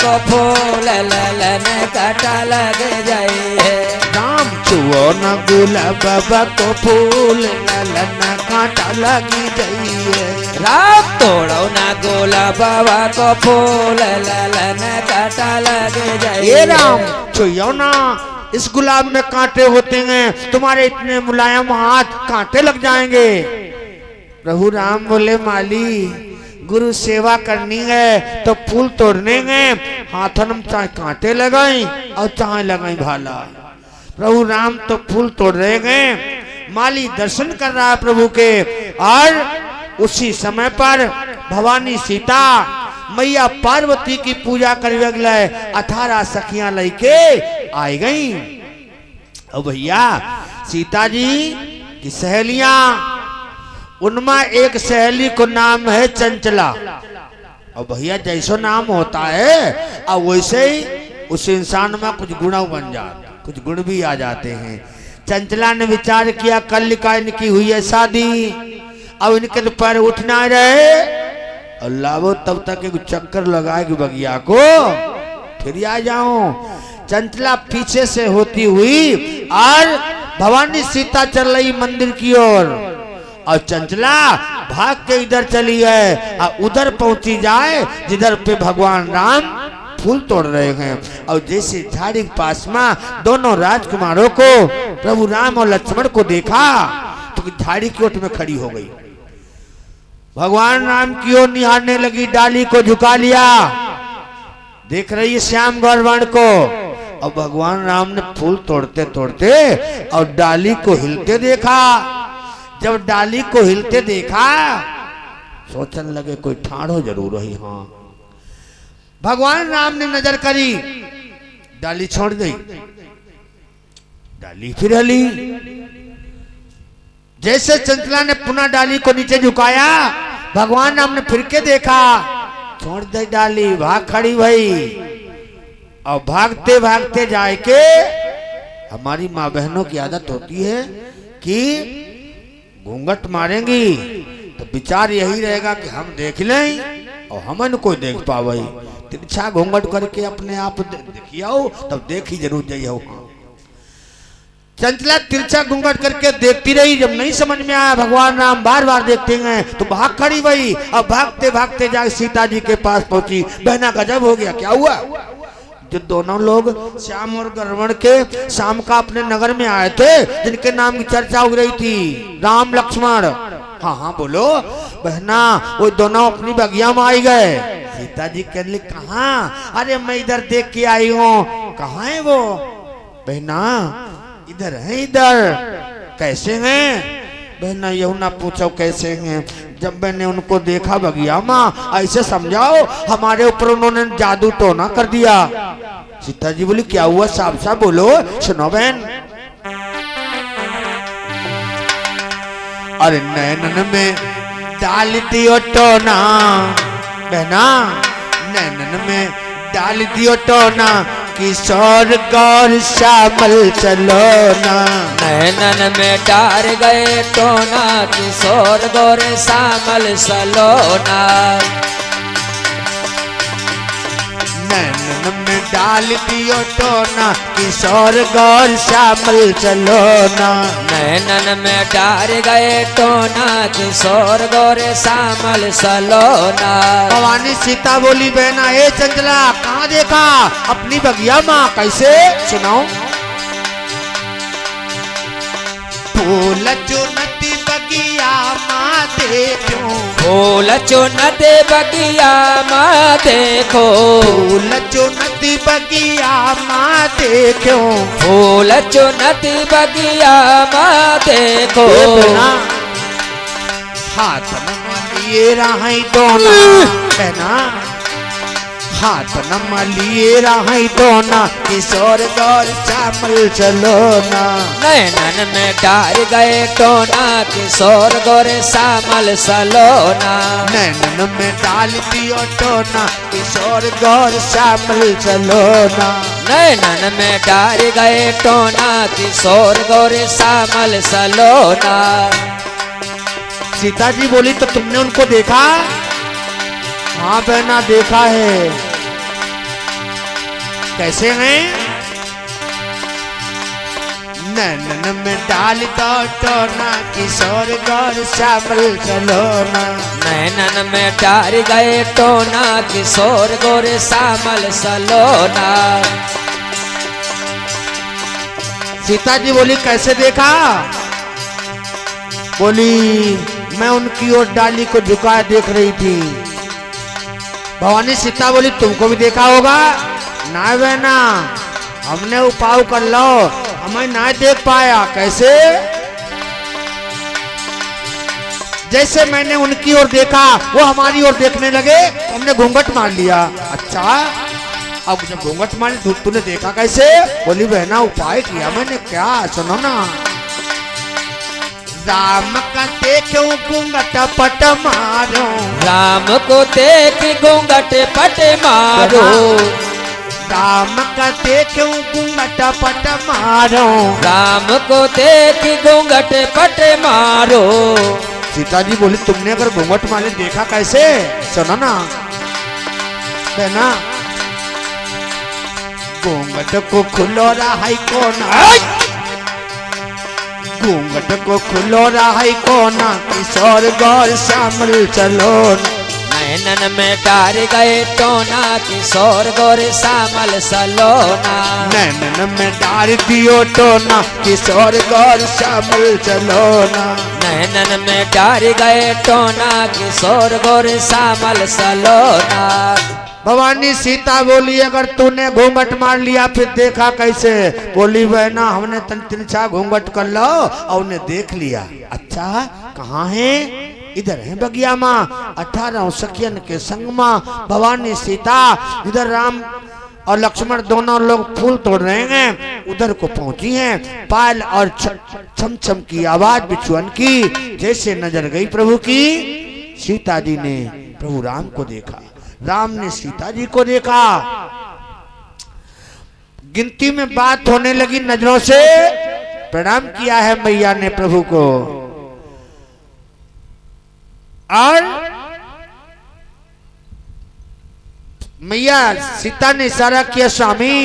B: को फूल, लाला कांटा लगे जाए है।
A: राम छुओ ना गुलाब को फूल, लाला कांटा लगी गई है।
B: राम तोड़ो ना गुलाब को फूल, लाला कांटा लगे जाए।
A: ये राम छुओ ना, इस गुलाब में कांटे होते हैं, तुम्हारे इतने मुलायम हाथ कांटे लग जाएंगे। प्रभु राम बोले माली, गुरु सेवा करनी है तो फूल तोड़ने हैं, हाथों में चाहे कांटे लगाई और चाहे लगाई भाला। प्रभु राम तो फूल तोड़ रहे हैं, माली दर्शन कर रहा है प्रभु के। और उसी समय पर भवानी सीता मैया पार्वती की पूजा करने गए, 18 सखियां लेके आई गई। अब भैया सीता जी की सहेलियां, उनमें एक सहेली को नाम है चंचला। और भैया जैसो नाम होता है अब वैसे ही उस इंसान में कुछ गुण बन जाते, कुछ गुण भी आ जाते हैं। चंचला ने विचार किया कल का इनकी हुई है शादी, अब इनके तो पैर उठ ना रहे, अल्लाह वो तब तक एक चक्कर लगाएगी बगिया को, फिर आ जाऊं। चंचला पीछे से होती हुई और भवानी सीता चल रही मंदिर की ओर, और चंचला भाग के इधर चली है और उधर पहुंची जाए जिधर पे भगवान राम फूल तोड़ रहे हैं। और जैसे झाड़ी के पास में दोनों राजकुमारों को प्रभु राम और लक्ष्मण को देखा तो झाड़ी की ओट में खड़ी हो गई, भगवान राम की ओर निहारने लगी, डाली को झुका लिया, देख रही है श्याम गौरवर्ण को। और भगवान राम ने फूल तोड़ते तोड़ते और डाली को हिलते देखा। जब डाली को हिलते देखा सोचने लगे कोई ठाड़ो जरूर रही। हाँ, भगवान राम ने नजर करी, डाली छोड़ गई, डाली फिर हली। जैसे चंचला ने पुनः डाली को नीचे झुकाया, भगवान राम ने फिर के देखा, छोड़ दे डाली, भाग खड़ी भई। और भागते भागते जाए के हमारी माँ बहनों की आदत होती है कि घूंघट मारेंगी तो विचार यही रहेगा कि हम देख लें और हम कोई देख पावे। तिरछा घूंघट करके अपने आप देखियो तब देखी जरूर जाइयो। चंचला तिरछा घूंघट करके देखती रही, जब नहीं समझ में आया भगवान राम बार बार देखते हैं तो भाग खड़ी वही। अब भागते भागते जाके सीता जी के पास पहुंची। बहना गजब हो गया, क्या हुआ? जो दोनों लोग श्याम और गरवण के शाम का अपने नगर में आए थे, जिनके नाम की चर्चा हो रही थी, राम लक्ष्मण। हाँ हाँ बोलो बहना, वो दोनों अपनी बगिया में आई गए। सीता जी कहने लगी कहाँ? अरे मैं इधर देख के आई हूँ। कहाँ है वो? बहना इधर है। इधर कैसे हैं? बहना यू ना पूछो कैसे हैं, जब मैंने उनको देखा बगिया माँ ऐसे समझाओ हमारे ऊपर उन्होंने जादू तो ना कर दिया। सीता जी बोली क्या हुआ? साफ साफ बोलो। सुनो बहन, अरे नैनन में डाल दियो टोना। बहना नैनन में डाल दियो टोना, किशोर गौर श्यामल चलो ना।
B: नैनन में डार गए टोना, किशोर गौर श्यामल चलो ना।
A: नैनन में डाल दियो टोना, किशोर गौर श्यामल चलो ना।
B: नैनन में डार गए टोना, किशोर गौर श्यामल चलो ना।
A: भवानी सीता बोली बहना ए चंचला कहाँ देखा? अपनी बगिया माँ। कैसे? सुनाओ। फूल चुनती बगिया माँ देखो,
B: फूल चुनते बगिया माँ देखो।
A: फूल चुनती बगिया माँ देखो,
B: फूल चुनती बगिया माँ देखो।
A: हाथ न लिए रही दोना। बहना हाथ न लिए रही दोना, किशोर गौर श्यामल चलो ना।
B: नैनन में डार गए टोना, किशोर गौर श्यामल चलो ना।
A: नैनन में डाल दियो टोना, किशोर गौर श्यामल चलो ना।
B: नैनन में डार गए टोना, किशोर गौर श्यामल चलो ना।
A: सीता जी बोली तो तुमने उनको देखा? हाँ बहना देखा है। कैसे हैं? नैनन में डाल दो टोना, किशोर गौर श्यामल चलो ना।
B: नैनन में डार गए टोना, किशोर गौर श्यामल चलो ना।
A: सीता जी बोली कैसे देखा? बोली मैं उनकी ओर डाली को झुकाए देख रही थी। भवानी सीता बोली तुमको भी देखा होगा? ना बहना हमने उपाय कर लो, हमें ना देख पाया। कैसे? जैसे मैंने उनकी ओर देखा वो हमारी ओर देखने लगे, हमने घूंघट मार लिया। अच्छा अब जब घूंघट मारी तूने देखा कैसे? बोली बहना उपाय किया मैंने। क्या? सुनो ना। राम का देखो घूंघट पट मारो,
B: राम को देख घूंघट पट मारो।
A: राम का देखो घूंघट पट मारो,
B: राम को देख घूंघट पट मारो।
A: सीता जी बोली तुमने अगर घूंघट मारे देखा कैसे? सुनो ना बहना, घूंघट को खुलो रहा कोना, घूंघट को खुलो रहा कोना, किशोर गौर श्यामल चलो।
B: नैनन में डार गए टोना, किशोर गौर श्यामल चलो ना।
A: नैनन में डाल दियो टोना, किशोर गौर श्यामल चलो ना।
B: नैनन में डार गए टोना, किशोर गौर श्यामल चलो ना।
A: भवानी सीता बोली अगर तूने घूंघट मार लिया फिर देखा कैसे? बोली बहना हमने तिरछा घूंघट कर लो और उन्हें देख लिया। अच्छा कहाँ है? इधर है बगिया माँ 18 सखियन के संग माँ। भवानी सीता इधर राम और लक्ष्मण दोनों लोग फूल तोड़ रहे हैं, उधर को पहुंची हैं। पायल और छम छम की आवाज बिछुअन की जैसे नजर गई प्रभु की। सीता जी ने प्रभु राम को देखा, राम ने सीता जी को देखा। गिनती में बात होने लगी, नजरों से प्रणाम किया है मैया ने प्रभु को। और मैया सीता ने इशारा किया, स्वामी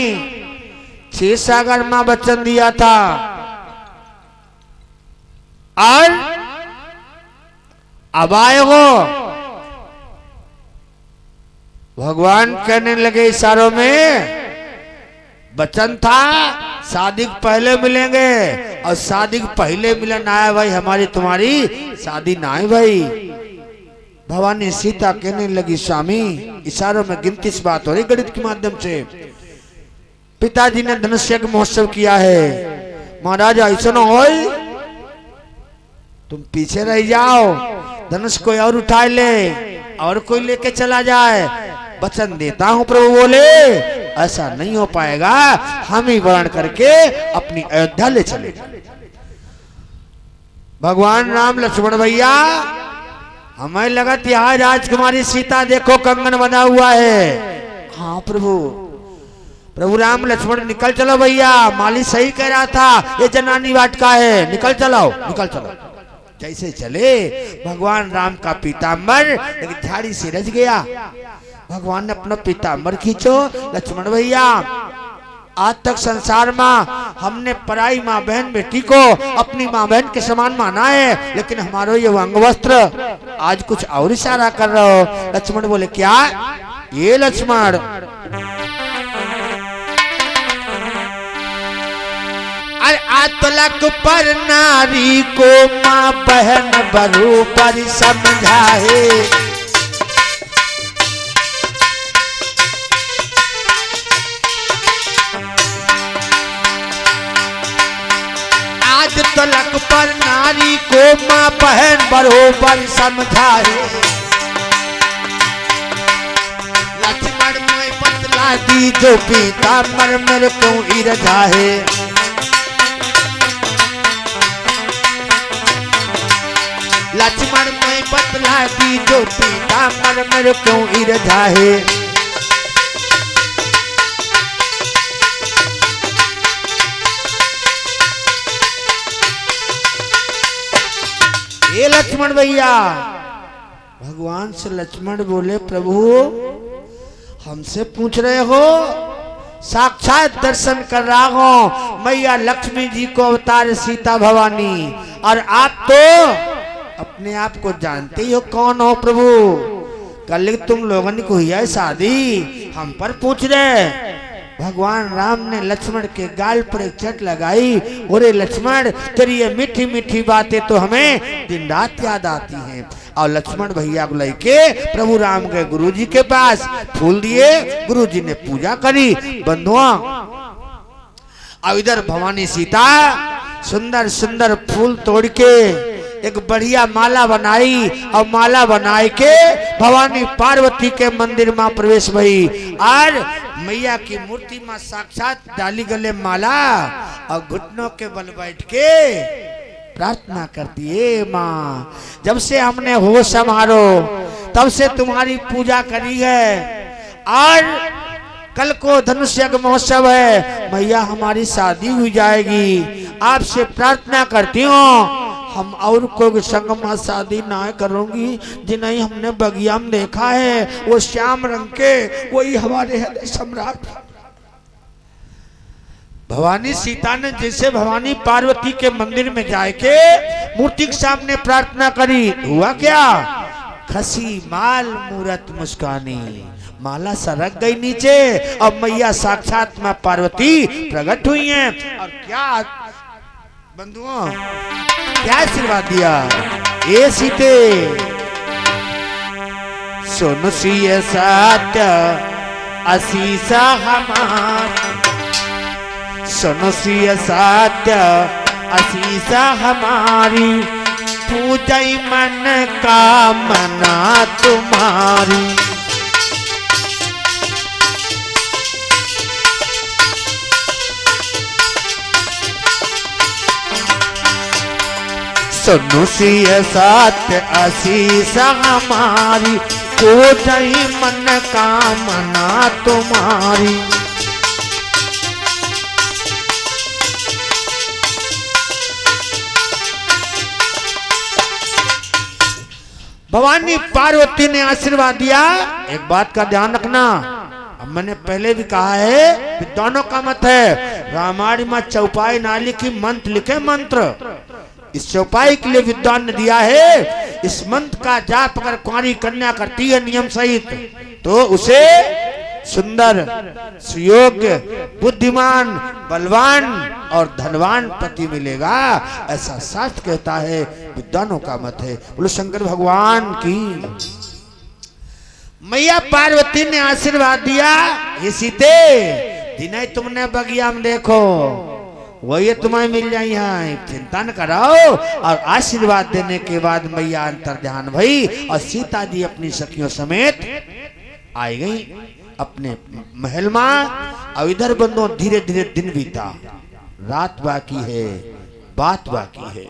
A: 6 सागर मां वचन दिया था और अब आए हो। भगवान कहने लगे इशारों में, वचन था शादी पहले मिलेंगे और शादी पहले मिलन आया भाई, हमारी तुम्हारी शादी ना है भाई। भवानी सीता कहने लगी, स्वामी इशारों में गिनती से बात हो रही गणित के माध्यम से। पिताजी ने धनुष्य महोत्सव किया है, महाराज ऐसा ना हो तुम पीछे रह जाओ, धनुष कोई और उठा ले और कोई लेके चला जाए। वचन देता हूं प्रभु बोले, ऐसा नहीं हो पाएगा, हम ही वर्ण करके अपनी अयोध्या ले चले। भगवान राम लक्ष्मण भैया, हमें लगा यहाँ राजकुमारी सीता देखो कंगन बना हुआ है। हाँ प्रभु, प्रभु राम लक्ष्मण निकल चलो भैया, माली सही कह रहा था, ये जनानी वाटिका है, निकल चलो निकल चलो। जैसे चले भगवान राम का पीताम्बर लेकिन झाड़ी से रच गया। भगवान ने अपना पीताम्बर खींचो, लक्ष्मण भैया आज तक संसार में हमने पराई माँ बहन बेटी को अपनी माँ बहन के समान माना है, लेकिन हमारो ये अंग वस्त्र आज कुछ और इशारा कर रहे हो। लक्ष्मण बोले, क्या ये लक्ष्मण? अरे आतलक पर नारी को माँ बहन बरूबर समझाए, आज तलक पर नारी को माँ बहन बरोबर समझाए। लक्ष्मण में बतला दी जो पिता मर मर क्यों इरझाए। लक्ष्मण में बतला दी जो पिता मर मर क्यों इरझाए। ये लक्ष्मण भैया, भगवान से लक्ष्मण बोले, प्रभु हमसे पूछ रहे हो? साक्षात दर्शन कर रहा हूं मैया लक्ष्मी जी को अवतार सीता भवानी, और आप तो अपने आप को जानते ही हो कौन हो प्रभु। कल तुम लोगों को हुई शादी, हम पर पूछ रहे। भगवान राम ने लक्ष्मण के गाल पर एक चट लगाई, ओरे लक्ष्मण तेरी ये मीठी मीठी बातें तो हमें दिन रात याद आती हैं। और लक्ष्मण भैया को लेके प्रभु राम गए गुरुजी के पास, फूल दिए, गुरुजी ने पूजा करी। बंधुओं, और इधर भवानी सीता सुंदर सुंदर फूल तोड़ के एक बढ़िया माला बनाई, और माला बनाए के भवानी पार्वती के मंदिर में प्रवेश भई। और मैया की मूर्ति में साक्षात डाली गले माला, और घुटनों के बल बैठ के प्रार्थना करती है, माँ जब से हमने होश संभालो तब से तुम्हारी पूजा करी है, और कल को धनुष यज्ञ महोत्सव है, मैया हमारी शादी हुई जाएगी। आपसे प्रार्थना करती हूँ हम और कोई संग में शादी ना करूंगी, जिन्हें हमने बगिया में देखा है वो श्याम रंग के, वही हमारे हृदय सम्राट। भवानी सीता ने जैसे भवानी पार्वती के मंदिर में जाके मूर्ति के सामने प्रार्थना करी, हुआ क्या? खसी माल मूरत मुस्कानी, माला सरक गई नीचे, अब मैया साक्षात मां पार्वती प्रकट हुई हैं। और क्या बंधुओं, क्या आशीर्वाद दिया? ए सीते सुन सिय सत्य आशीषा हमार, सुन सिय सत्य आशीषा हमारी, पूजई मन कामना तुम्हारी। सुनु सिय सत्य आशीष हमारी, पूजई मन कामना तुम्हारी। भवानी पार्वती ने आशीर्वाद दिया। एक बात का ध्यान रखना, अब मैंने पहले भी कहा है, विद्वानों का मत है रामायण में चौपाई ना लिखी, मंत्र लिखे मंत्र। इस चौपाई के लिए विद्वान ने दिया है, इस मंत्र का जाप अगर कुंवारी कन्या करती है नियम सहित तो उसे सुंदर, सुयोग्य, बुद्धिमान, बलवान और धनवान पति मिलेगा, ऐसा शास्त्र कहता है, विद्वानों का मत है। बोलो शंकर भगवान की। मैया पार्वती ने आशीर्वाद दिया, ये सीते जिन्हें तुमने बगिया में देखो वही तुम्हें मिल जाई है, चिंता न कराओ। और आशीर्वाद देने के बाद मैया अंतर ध्यान भई और सीता जी अपनी सखियों समेत आई गई अपने महल में। और इधर बंदो धीरे धीरे दिन बीता, रात बाकी है, बात बाकी है।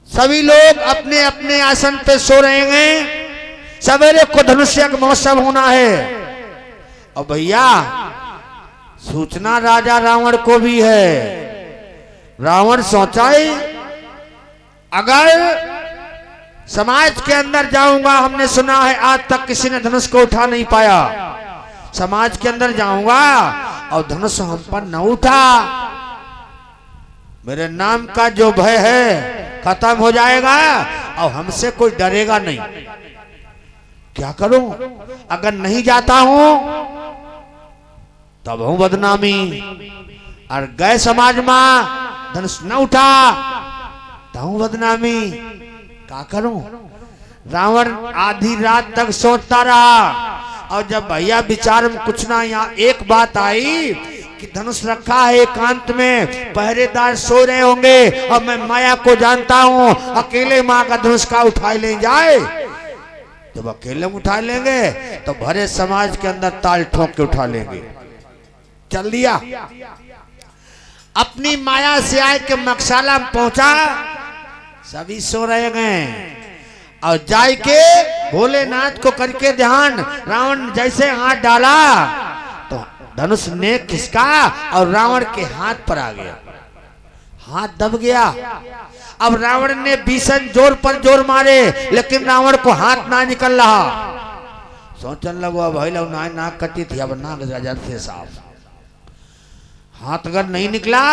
A: सभी लोग अपने अपने आसन पे सो रहे हैं। सवेरे को धनुष्य का महोत्सव होना है। और भैया सूचना राजा रावण को भी है। रावण सोचा ही अगर समाज के अंदर जाऊंगा, हमने सुना है आज तक किसी ने धनुष को उठा नहीं पाया, समाज के अंदर जाऊंगा और धनुष हम पर न उठा, मेरे नाम का जो भय है खत्म हो जाएगा और हमसे कोई डरेगा नहीं। क्या करूं? अगर नहीं जाता हूं तब हूं बदनामी, और गए समाज में धनुष न उठा तो हूं बदनामी। क्या करूं? रावण आधी रात तक सोचता रहा। और जब भैया विचार में कुछ ना, यहाँ एक बात आई कि धनुष रखा है एकांत में, पहरेदार सो रहे होंगे और मैं माया को जानता हूं, अकेले माँ का धनुष का उठा ले जाए। जब अकेले उठा लेंगे तो भरे समाज के अंदर ताल ठोक के उठा लेंगे। चल दिया, अपनी माया से आए के मकसाला में पहुंचा, सभी सो रहे गए और जाय के भोलेनाथ को करके ध्यान, रावण जैसे हाथ डाला तो धनुष ने खिसका और रावण के हाथ पर आ गया, हाथ दब गया। अब रावण ने भीषण जोर पर जोर मारे लेकिन रावण को हाथ ना निकल रहा। सोचने लगो अब भाई लोग नाक कटी थी, अब नाक गजर थे साहब, हाथ अगर नहीं निकला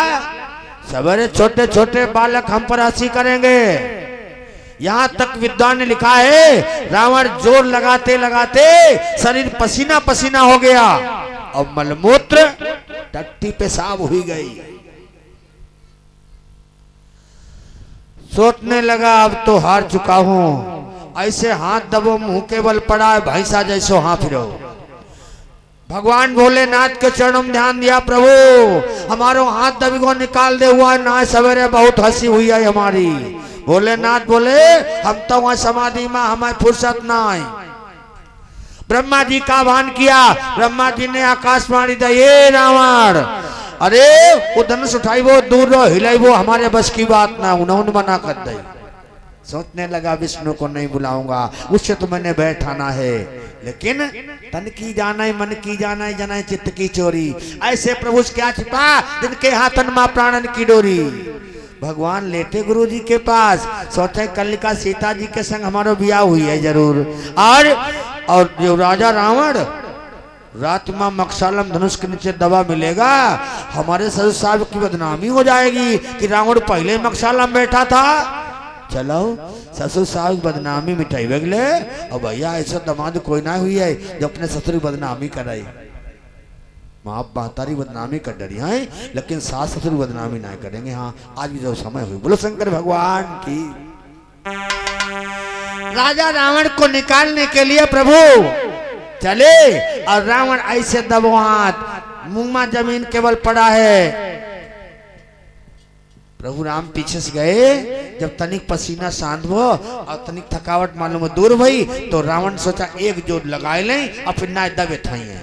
A: सवेरे छोटे छोटे बालक हम पर हंसी करेंगे। यहां तक विद्वान ने लिखा है रावण जोर लगाते लगाते शरीर पसीना पसीना हो गया और मलमूत्र टट्टी पेशाब हुई गई। सोचने लगा अब तो हार चुका हूं, ऐसे हाथ दबो मुंह के बल पड़ा है भैंसा जैसो हाँ फिरो। भगवान भोलेनाथ के चरणों में ध्यान दिया, प्रभु हमारो हाथ दबी को निकाल दे हुआ ना, सवेरे बहुत हंसी हुई है हमारी। भोलेनाथ बोले हम तो वहां समाधि में, हमें फुर्सत ना आई। ब्रह्मा जी का आह्वान किया, ब्रह्मा जी ने आकाशवाणी दी, ये रावण अरे वो धनुष उठाई वो दूर रहो, हिलाई वो हमारे बस की बात ना, उन्होंने मना कर दी। सोचने लगा विष्णु को नहीं बुलाऊंगा, उससे तो मैंने बैठाना है, लेकिन तन की जाना मन की जाना जना चित्त की चोरी, ऐसे प्रभु क्या छिपा जिनके हाथन मां प्राणन की डोरी। भगवान लेटे गुरु जी के पास, सोचे कलिका सीता जी के संग हमारा ब्याह हुई है जरूर। और जो राजा रावण रात में मकसालम धनुष के नीचे दबा मिलेगा, हमारे ससुर साहब की बदनामी हो जाएगी कि रावण पहले मकसालम बैठा था। चलो ससुर साहब की बदनामी मिटाई बगले, और भैया ऐसा दमाद कोई ना हुई है जो अपने ससुर की बदनामी कराई। माँ महतारी बदनामी कर डरी है लेकिन सास ससुर बदनामी ना करेंगे। हाँ आज भी जो समय हुई, बोलो शंकर भगवान की। राजा रावण को निकालने के लिए प्रभु चले और रावण ऐसे दबो हाथ, मुंह में जमीन केवल पड़ा है। प्रभु राम पीछे से गए, जब तनिक पसीना शांत हो और तनिक थकावट मालूम दूर भई तो रावण सोचा एक जोर लगाए लें और फिर ना दबे थाई।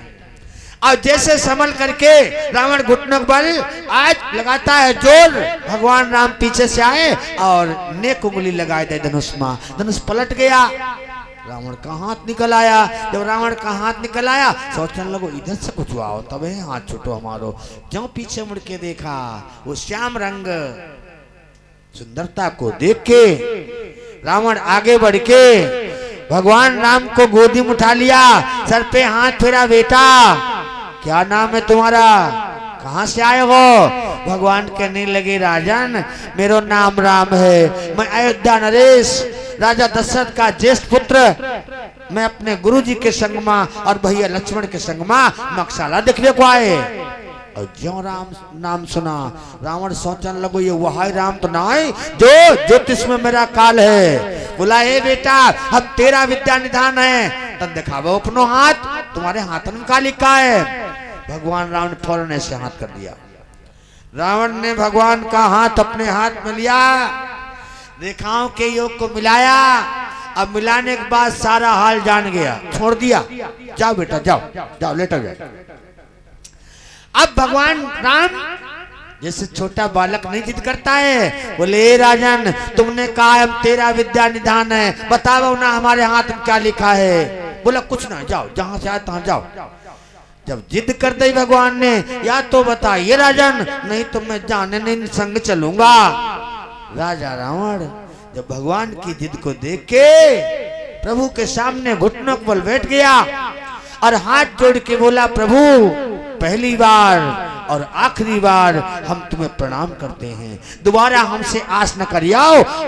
A: और जैसे संभल करके रावण घुटनों बल आज लगाता है जोर, भगवान राम पीछे से आए और नेक उंगली लगाए दे धनुष में, धनुष पलट गया, रावण का हाथ निकल आया। जब रावण का हाथ निकल आया सोचने लगो इधर से कुछ आओ तब है हाथ छूटो हमारो। जो पीछे मुड़ के देखा वो श्याम रंग सुंदरता को देख के रावण आगे बढ़ के भगवान राम को गोदी में उठा लिया, सर पे हाथ फेरा, बेटा क्या नाम है तुम्हारा, कहां से आए हो? भगवान कहने लगे, राजन मेरा नाम राम है, मैं अयोध्या नरेश राजा दशरथ का ज्येष्ठ पुत्र, मैं अपने गुरुजी के संग में और भैया लक्ष्मण के संग में मकसाला देखने को आए। और ज्यों राम नाम सुना रावण सोचने लगो, ये वही राम तो ना है जो ज्योतिष में मेरा काल है। बोला, हे बेटा अब तेरा विद्या निधान है, तब दिखावो अपनो हाथ, तुम्हारे हाथ में का लिखा है। भगवान राम ने फौरन ऐसे हाथ कर दिया। रावण ने भगवान का हाथ अपने हाथ में लिया, रेखाओं के योग को मिलाया। अब मिलाने के बाद सारा हाल जान गया, छोड़ दिया, जाओ बेटा जाओ जाओ लेटो जाओ। अब भगवान राम जैसे छोटा बालक नहीं जिद करता है, बोले राजन तुमने कहा हम तेरा विद्या निधान है, बताओ ना हमारे हाथ में क्या लिखा है। बोला कुछ ना, जाओ जहां से आए तहां जाओ। जब जिद कर दी भगवान ने, या तो बताइए राजन, नहीं तो मैं जाने नहीं संग चलूंगा। राजा रावण जब भगवान की जिद को देख के प्रभु के सामने घुटनों पर बैठ गया और हाथ जोड़ के बोला, प्रभु पहली बार और आखिरी बार हम तुम्हें प्रणाम करते हैं, दोबारा हमसे आस न करियो,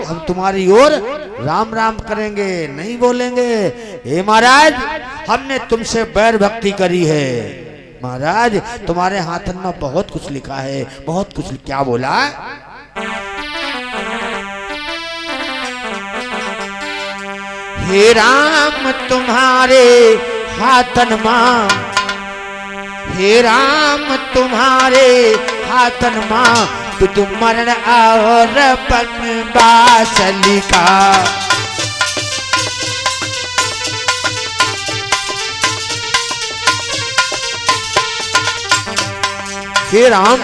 A: हम तुम्हारी ओर राम राम करेंगे, नहीं बोलेंगे। हे महाराज हमने तुमसे बैर भक्ति करी है, महाराज तुम्हारे हाथ में बहुत कुछ लिखा है, बहुत कुछ। क्या बोला? हे राम तुम्हारे हाथन मां, हे राम तुम्हारे हाथन मां, तुम मरण और बनवास लिखा। हे राम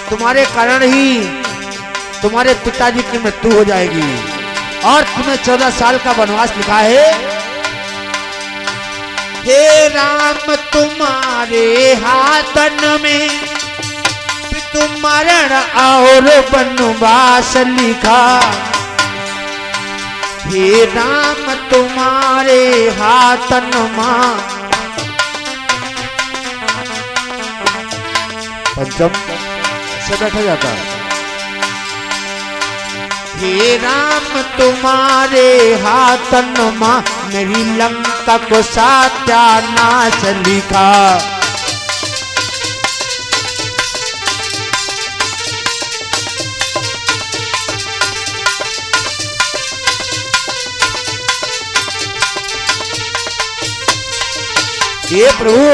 A: तुम्हारे कारण ही तुम्हारे पिताजी की मृत्यु हो जाएगी और तुम्हें 14 साल का वनवास लिखा है। हे राम तुम्हारे हाथन में तुम मरण और वनवास लिखा। हे राम तुम्हारे हाथन में। पंचम से बैठा जाता है। हे राम तुम्हारे हाथन मां, मेरी लंका को सत्यानाश लिखा। ये प्रभु,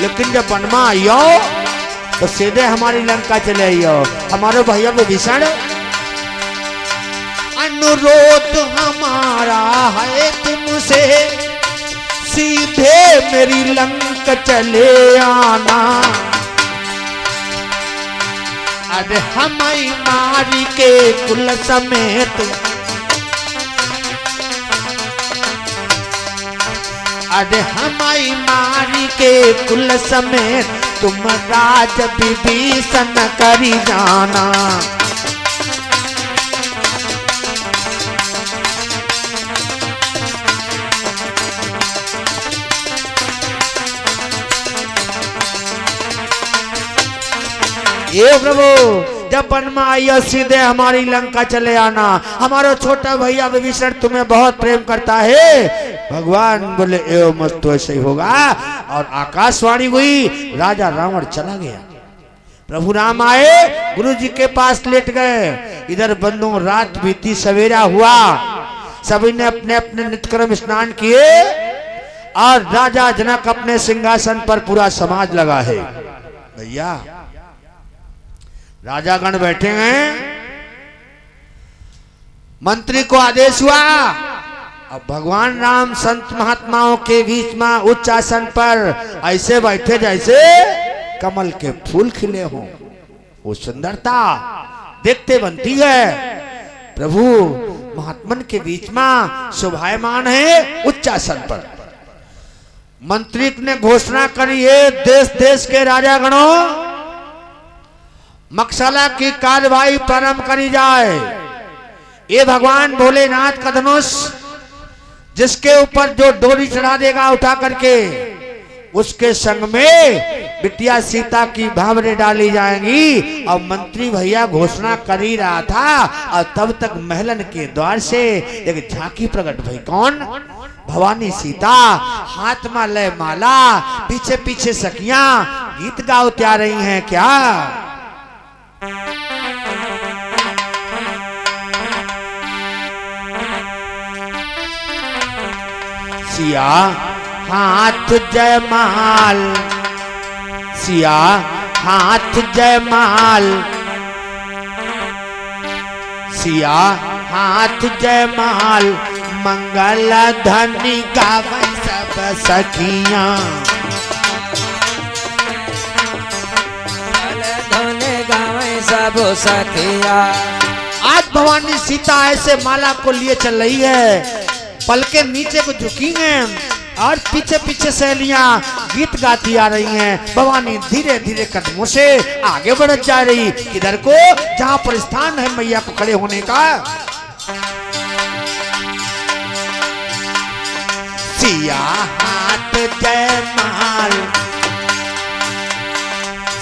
A: लेकिन जब वनमा आइयो तो सीधे हमारी लंका चले आइयो। हमारे भैया विभीषण, अनुरोध हमारा है तुमसे, सीधे मेरी लंका चले आना। अरे हमारी मारी के कुल समेत, अरे हमारी मारी के कुल समेत, तुम राज विभीषण करी जाना। ये प्रभु जब वनमा आइयो सीधे हमारी लंका चले आना। हमारा छोटा भैया विभीषण तुम्हें बहुत प्रेम करता है। भगवान बोले एवं मस्त तो ऐसे ही होगा। और आकाशवाणी हुई, राजा रावण चला गया। प्रभु राम आए, गुरु जी के पास लेट गए। इधर बंधु रात बीती, सवेरा हुआ, सभी ने अपने अपने नित्यक्रम स्नान किए और राजा जनक अपने सिंहासन पर, पूरा समाज लगा है। भैया राजागण बैठे हैं, मंत्री को आदेश हुआ। अब भगवान राम संत महात्माओं के बीच में उच्च आसन पर ऐसे बैठे जैसे कमल के फूल खिले हों। वो सुंदरता देखते बनती है। प्रभु महात्मन के बीच में शोभायमान है उच्च आसन पर। मंत्री ने घोषणा करी है, देश देश के राजागणों मकसला की कार्रवाई प्रारंभ करी जाए। ये भगवान भोलेनाथ का धनुष जिसके ऊपर जो डोरी चढ़ा देगा उठा करके, उसके संग में बिटिया सीता की भावरे डाली जाएंगी। और मंत्री भैया घोषणा कर ही रहा था और तब तक महलन के द्वार से एक झांकी प्रकट भई। कौन? भवानी सीता, हाथ में ले माला, पीछे पीछे सखियां गीत गाओ त्या रही हैं क्या? सिया हाथ जयमाल, सिया हाथ जयमाल, सिया हाथ जयमाल, मंगल धनी गावे सब सखियां।
B: धन गावे सब सखिया।
A: आज भवानी सीता ऐसे माला को लिए चल रही है, पलके नीचे को झुकी हैं और पीछे पीछे सहेलियां गीत गाती आ रही हैं। भवानी धीरे धीरे कदमों से आगे बढ़ जा रही, किधर को? जहां पर स्थान है मैया को खड़े होने का। सिया हाथ जयमाल,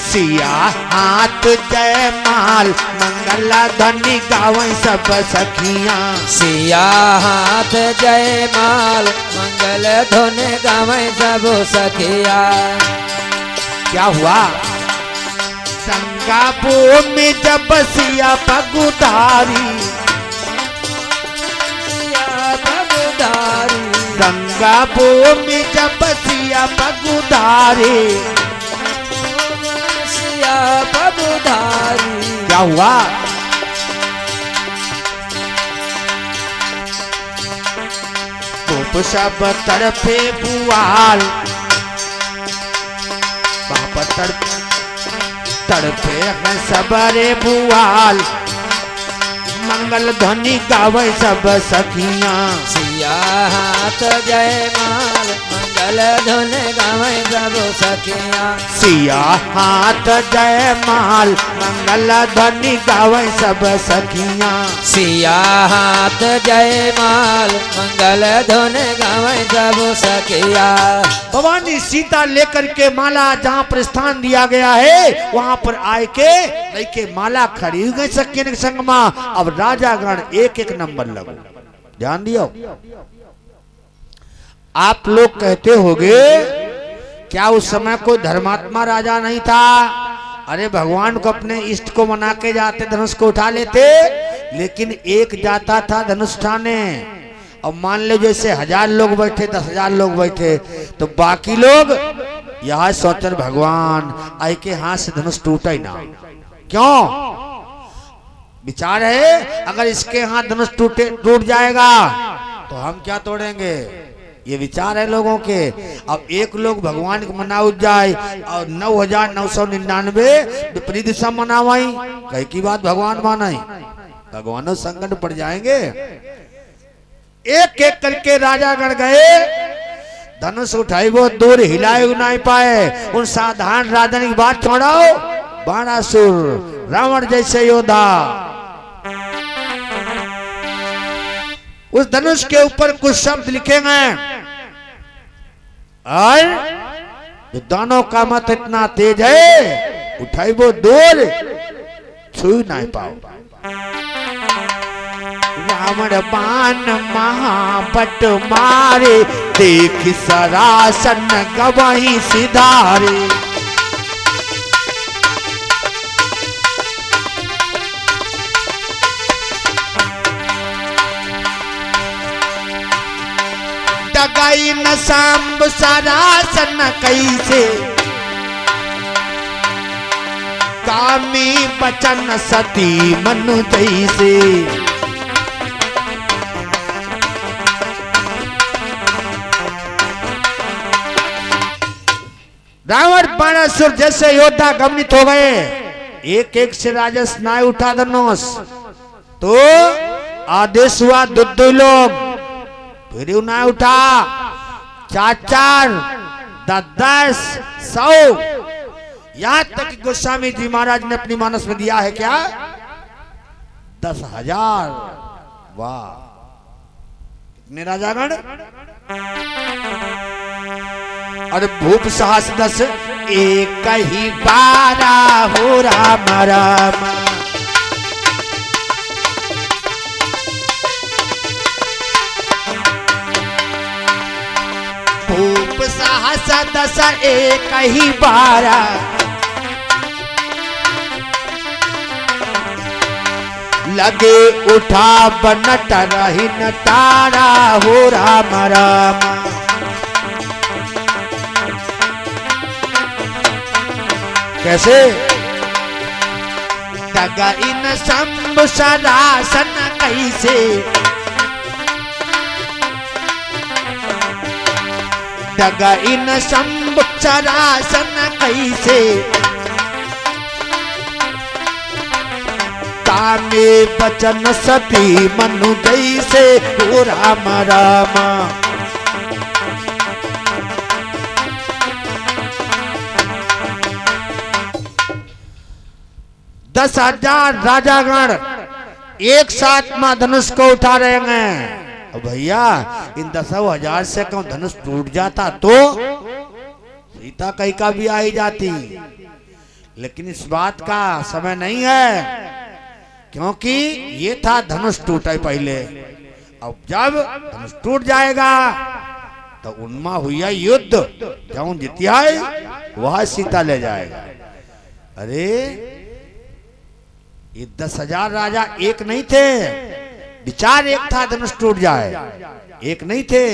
A: सिया हाथ जयमाल, मंगल धनी गावे सब सखियां।
B: सिया हाथ जयमाल, मंगल धुन गावे सब सखिया।
A: क्या हुआ? गंगापुर में जब सिया पगुधारी,
B: सिया पगुधारी,
A: गंगापुर में जब सिया पगुधारी,
B: सिया पगुधारी।
A: क्या हुआ? गोप सब तरफे बुआल, बाप तड़पे हैं सबरे बुआल, मंगल ध्वनि गावे सब सखियां।
B: सिया हाथ जयमाल, मंगल धुन गावे सब सखिया।
A: सिया हाथ जयमाल, मंगल ध्वनि गावे सब सखियां।
B: सिया हाथ जयमाल, मंगल धुन गावे सब सखिया।
A: भवानी सीता लेकर के माला जहाँ पर स्थान दिया गया है वहां पर आए के लेके माला खड़ी हो गई सखियन के संग में। अब राजागण एक एक नंबर लगो, ध्यान दियो। आप लोग कहते होगे क्या उस समय कोई धर्मात्मा राजा नहीं था? अरे भगवान को अपने इष्ट को मना के जाते, धनुष को उठा लेते, लेकिन एक जाता था धनुष उठाने। अब मान लो जैसे 1000 लोग बैठे, 10,000 लोग बैठे, तो बाकी लोग यह सोचर भगवान आई के हाथ से धनुष टूटा ही ना। क्यों? विचार है अगर इसके हाथ धनुष टूट जाएगा तो हम क्या तोड़ेंगे, ये विचार है लोगों के। अब एक लोग भगवान को मना उठ जाए और 9,999 विपरीत दिशा मनावाई, कहीं की बात भगवान मानाई, भगवानों संकट पड़ जाएंगे। एक एक करके राजागण गए, धनुष उठाई, वो दूर हिलाए नहीं पाए। उन साधारण राजन की बात छोड़ाओ, बाणासुर रावण जैसे योद्धा उस धनुष के ऊपर कुछ शब्द लिखे गए और दानों का मत इतना तेज है, उठाई वो दूर छू नहीं पाओ। रावण बाण महाबट मारे, देख सरासन गवाही सिधारे। डगाई न सांब सरासन कैसे, कामी बचन सती मनु जैसे। रावण बाणासुर जैसे योद्धा गमनित हो गए, एक एक से राजस नाय उठा धनुष, तो आदेश हुआ दो लोग फिर ना उठा, 4-4, 10-10, 100, यहां तक कि गोस्वामी जी महाराज ने अपनी मानस में दिया है क्या 10,000। वाह, कितने राजागण। अरे भूप साहस 10 एक ही बारा हो राम राम। भूप साहस 10 एक ही बारा, लगे उठा बनट रही नटारा हो राम राम। कैसे दगा इन शंभ सरासन कैसे, दगा इन शंभ सरासन कैसे, कामे बचन सती मनु जैसे हो राम राम। दस 1000 राजागण एक साथ मां धनुष को उठा रहे हैं। भैया इन 10,000 से कम धनुष टूट जाता तो सीता कहीं का भी आई जाती, लेकिन इस बात का समय नहीं है, क्योंकि ये था धनुष टूटा पहले। अब जब धनुष टूट जाएगा तो उन्मा हुआ युद्ध, जौन जितिया वह सीता ले जाएगा। अरे ये 10,000 राजा एक नहीं थे, विचार एक था धनुष टूट जाए, एक नहीं थे।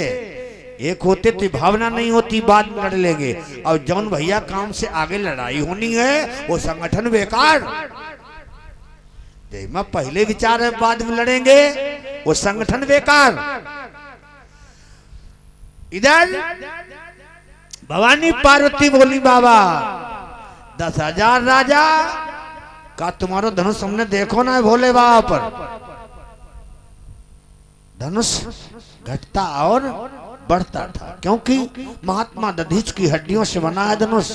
A: एक होते तो भावना नहीं होती, बाद में लड़ लेंगे। और जौन भैया काम से आगे लड़ाई होनी है वो संगठन बेकार। में पहले विचार है बाद में लड़ेंगे, वो संगठन बेकार। इधर भवानी पार्वती बोली बाबा 10,000 राजा का तुम्हारा धनुष हमने देखो ना भोले बाबा पर। धनुष घटता और बढ़ता था, क्योंकि महात्मा दधीच की हड्डियों से बना है धनुष,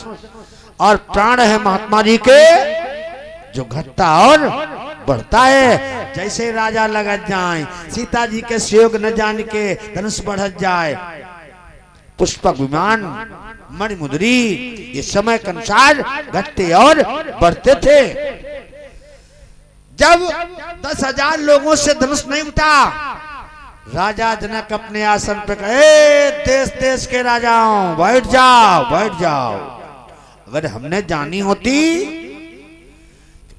A: और प्राण है महात्मा जी के जो घटता और बढ़ता है। जैसे राजा लगत जाए, सीता जी के सहयोग न जान के धनुष बढ़त जाए। पुष्पक विमान मणिमुद्री ये समय के अनुसार घटते और बढ़ते थे। जब 10,000 लोगों से धनुष नहीं उठा, राजा जनक अपने आसन पे कहे, देश देश के राजाओं बैठ जाओ बैठ जाओ। अगर हमने जानी होती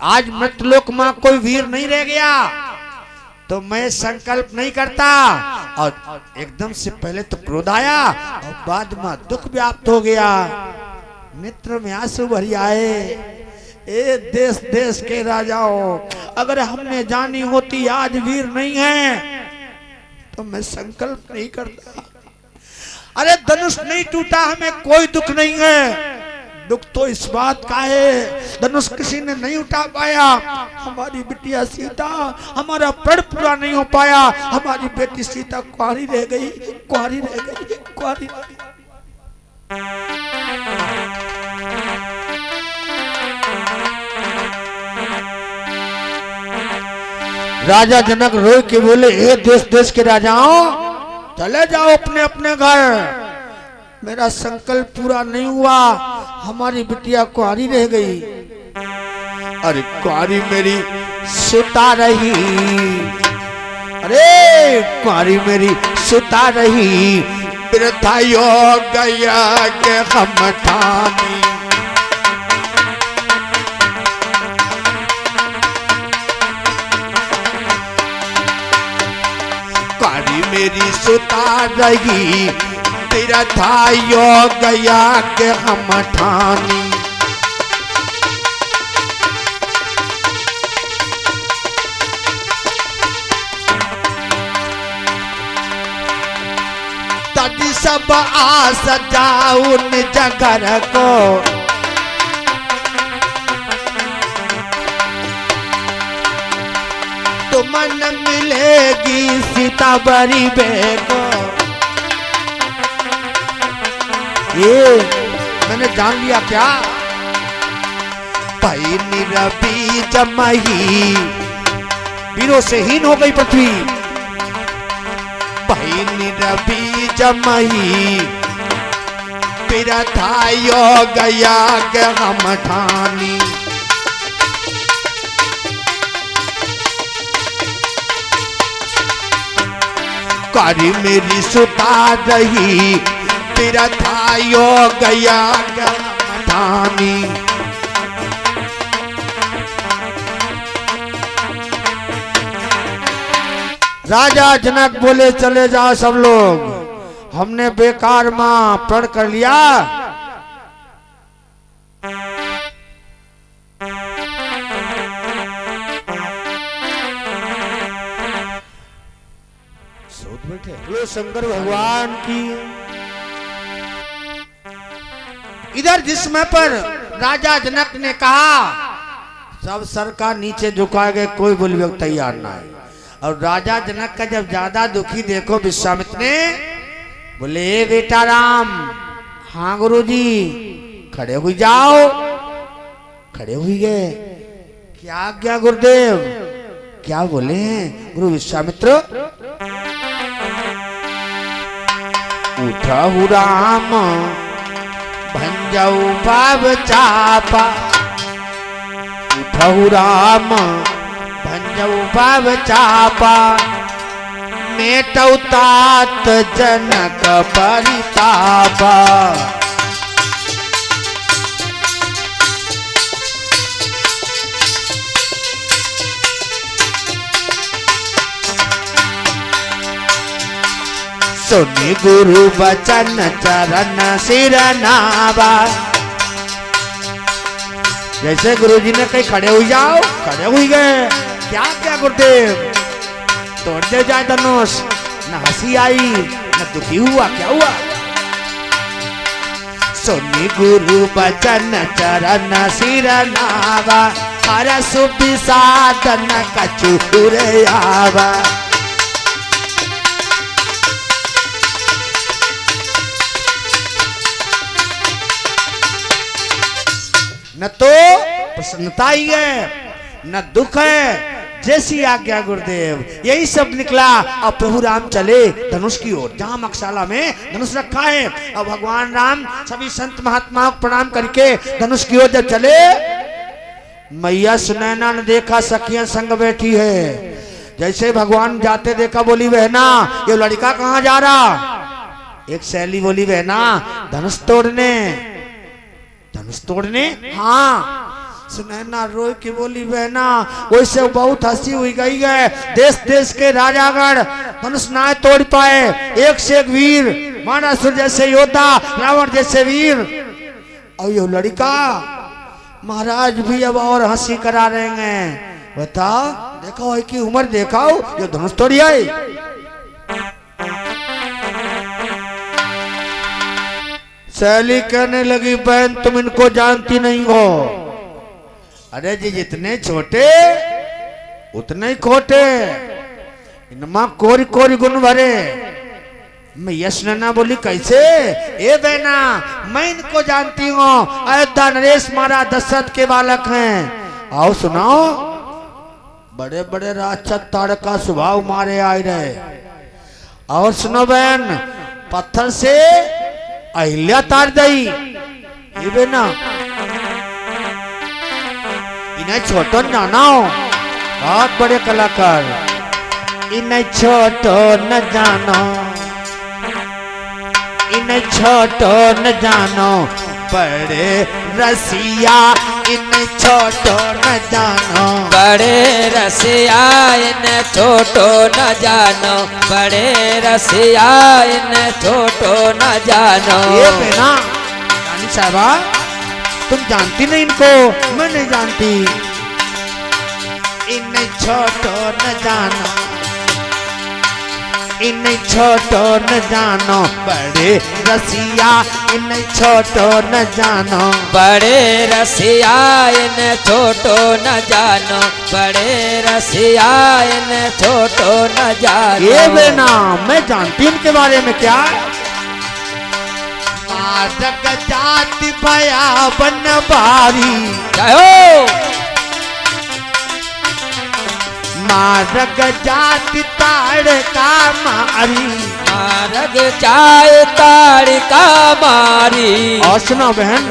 A: आज मृतलोक में कोई वीर नहीं रह गया तो मैं संकल्प नहीं करता। और एकदम से पहले तो क्रोध आया और बाद में दुख व्याप्त हो गया, नेत्र में आंसू भरी आए। ए देश देश के राजाओं, अगर हमने जानी होती आज वीर नहीं है तो मैं संकल्प नहीं करता। अरे धनुष नहीं टूटा, हमें कोई दुख नहीं है, दुख तो इस बात का है धनुष किसी ने नहीं उठा पाया। हमारी बिटिया सीता, हमारा प्रण पूरा नहीं हो पाया, हमारी बेटी सीता कुंवारी रह गई, कुंवारी रह गई, कुंवारी रह गई। राजा जनक रोए के बोले, हे देश देश के राजाओं, चले जाओ अपने अपने घर, मेरा संकल्प पूरा नहीं हुआ, हमारी बिटिया कुंवारी रह गई। अरे कुंवारी मेरी सुता रही, अरे कुंवारी मेरी सुता रही, वृथा यो गया के हम ठानी। कुंवारी मेरी सुता रही, तेरा था यो गया के हम ठानी। तभी सब आस जाऊं जगर को, तुमन मिलेगी सीता बरी बेको। ये मैंने जान लिया क्या, भाई निरबी जमही, वीरों से हीन हो गई पृथ्वी, भैनी रवि जमही फिर थायो गया के हम ठानी। कारी मेरी सुता रही फिर थायो गया के हम ठानी। राजा जनक बोले चले जाओ सब लोग, हमने बेकार मां प्रण कर लिया। सोच बैठे बोलो शंकर भगवान की। इधर जिस समय पर राजा जनक ने कहा सब सर का नीचे झुका गए, कोई बोलने को तैयार ना है। और राजा जनक का जब ज्यादा दुखी देखो विश्वामित्र ने बोले बेटा राम, हाँ गुरुजी, खड़े हुई जाओ। खड़े हुई गए। क्या आज्ञा गुरुदेव? क्या बोले गुरु विश्वामित्र? उठा हूँ राम भंजऊ भाव चापा। उठा हूँ राम भंजऊ भाव चापा। मेटौ तात जनक परितापा। सुनि गुरु बचन चरण सिर नावा। जैसे गुरुजी ने कहीं खड़े हो जाओ, खड़े हुई गए। क्या क्या गुरुदेव? तोड़ दे जाए धनुष। न हंसी आई न दुखी हुआ, क्या हुआ? सुनि गुरु बचन चरण सिर नावा। हर सुबिसादन कछुर आवा। न तो प्रसन्नता ही है न दुख है। जैसी आज्ञा गुरुदेव। यही सब निकला। अब प्रभु राम चले धनुष की ओर, जहां मकशाला में धनुष रखा है। अब भगवान राम सभी संत महात्माओं को प्रणाम करके धनुष की ओर जब चले, मैया सुनैना ने देखा सखियां संग बैठी है। जैसे भगवान जाते देखा, बोली बहना ये लड़का कहाँ जा रहा? एक सहेली बोली बहना धनुष तोड़ने। धनुष तोड़ने? हाँ। सुनैना रोई की बोली बहना वैसे बहुत हंसी हुई गई है। देश देश के राजागण धनुष ना तोड़ पाए। एक से एक वीर, मानासुर जैसे योद्धा, रावण जैसे वीर। और ये लड़का महाराज भी अब और हंसी करा रहे हैं। बताओ, देखो की उम्र देखाओ, ये धनुष तोड़ी आई। सहेली कहने लगी बहन तुम इनको जानती नहीं हो। अरे जी जितने छोटे उतने ही खोटे, इनमा कोरी कोरी गुण भरे। मैं यश नैना बोली कैसे? ए बहना मैं इनको जानती हूँ, अयोध्या नरेश महाराज दशरथ के बालक हैं। आओ सुनाओ। बड़े बड़े राक्षस ताड़का स्वभाव मारे आए रहे। और सुनो बहन, पत्थर से अहिल्या तार दई। ये बेना इन्हें छोटो न जानो, बहुत बड़े कलाकार। इन्हें छोटो न जानो, इन्हें छोटो न जानो, बड़े रसिया इन्हें छोटो न जानो।
B: बड़े रसिया इन्हें छोटो न जानो। बड़े रसिया इन्हें छोटो न जानो।
A: ये बेना रानी साहबा तुम जानती नहीं इनको? मैं नहीं जानती। इन्हें छोटो न जानो, इन्हें छोटो न जानो, बड़े रसिया इन्हें छोटो न जानो।
B: बड़े रसिया इन्हें छोटो न जानो। बड़े रसिया इन्हें छोटो न जानो।
A: ये बेना मैं जानती हूँ इनके बारे में। क्या? मादक जाति भया बन भारी।
B: जय हो।
A: मार्ग जाति ताड़का मारी,
B: मार्ग जाए ताड़का मारी।
A: और सुनो बहन,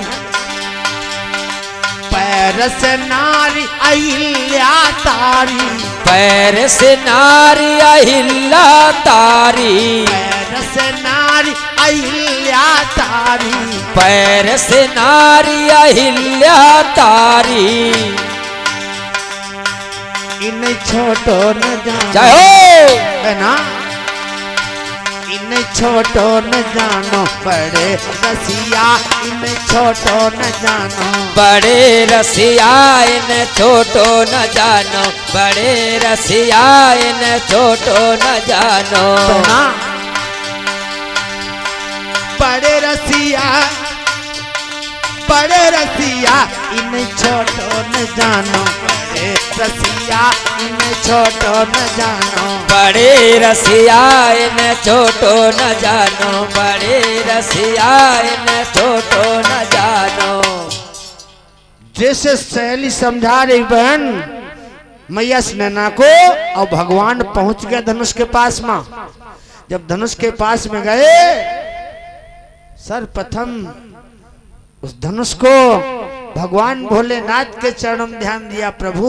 A: पैर से नारी अहिल्या तारी,
B: पैर से नारी अहिल्या तारी,
A: पैर से नारी अहिल्या तारी,
B: पैर से नारी अहिल्या तारी।
A: इन छोटो न जानो,
B: जय हो
A: है ना, इन छोटो न जानो बड़े रसिया, इन छोटो न जानो,
B: बड़े रसिया इन छोटो न जानो, बड़े रसिया इन छोटो न जानो।
A: है ना, बड़े रसिया, बड़े रसिया इन छोटो न जानो, बड़े रसिया इन छोटो न जानो,
B: बड़े रसिया इन छोटो न जानो, बड़े रसिया इन छोटो न जानो।
A: जैसे सहेली समझा रही बहन मैया स्नैना को, और भगवान पहुंच गए धनुष के पास में। जब धनुष के पास में गए, सर्वप्रथम उस धनुष को भगवान भोलेनाथ के चरणों में ध्यान दिया। प्रभु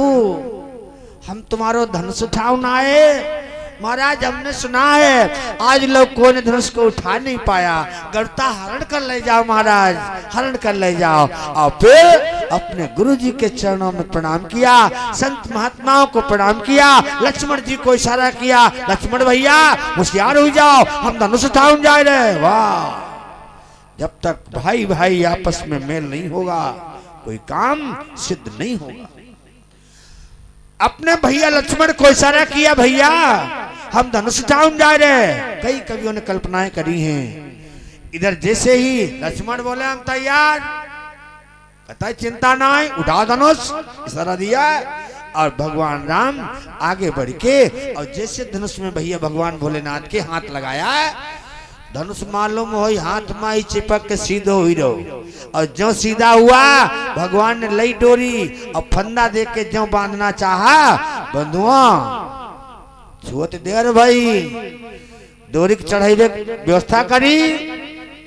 A: हम तुम्हारो धनुष उठाओ ना है महाराज, हमने सुना है आज लोग कोई ने धनुष को उठा नहीं पाया, गरुता हरण कर ले जाओ महाराज, हरण कर ले जाओ। और फिर अपने गुरु जी के चरणों में प्रणाम किया, संत महात्माओं को प्रणाम किया, लक्ष्मण जी को इशारा किया, लक्ष्मण भैया होशियार हो जाओ, हम धनुष उठाओ जा रहे। वाह, जब तक भाई भाई आपस में मेल नहीं होगा कोई काम सिद्ध नहीं होगा। अपने भैया लक्ष्मण को इशारा किया, भैया हम धनुष उठाऊं जा रहे। कई कवियों ने कल्पनाएं करी हैं। इधर जैसे ही लक्ष्मण बोले हम तैयार, कहता है चिंता ना है, उठाओ धनुष, इशारा दिया। और भगवान राम आगे बढ़ के और जैसे धनुष में भैया भगवान भोलेनाथ के हाथ लगाया, धनुष मालूम हो हाथ में ही चिपक के सीधो हुई रहो। और जो सीधा हुआ भगवान ने लई डोरी और फंदा दे के जो बांधना चाहा, बंधुआ छुअत देर भाई डोरी की चढ़ाई व्यवस्था करी,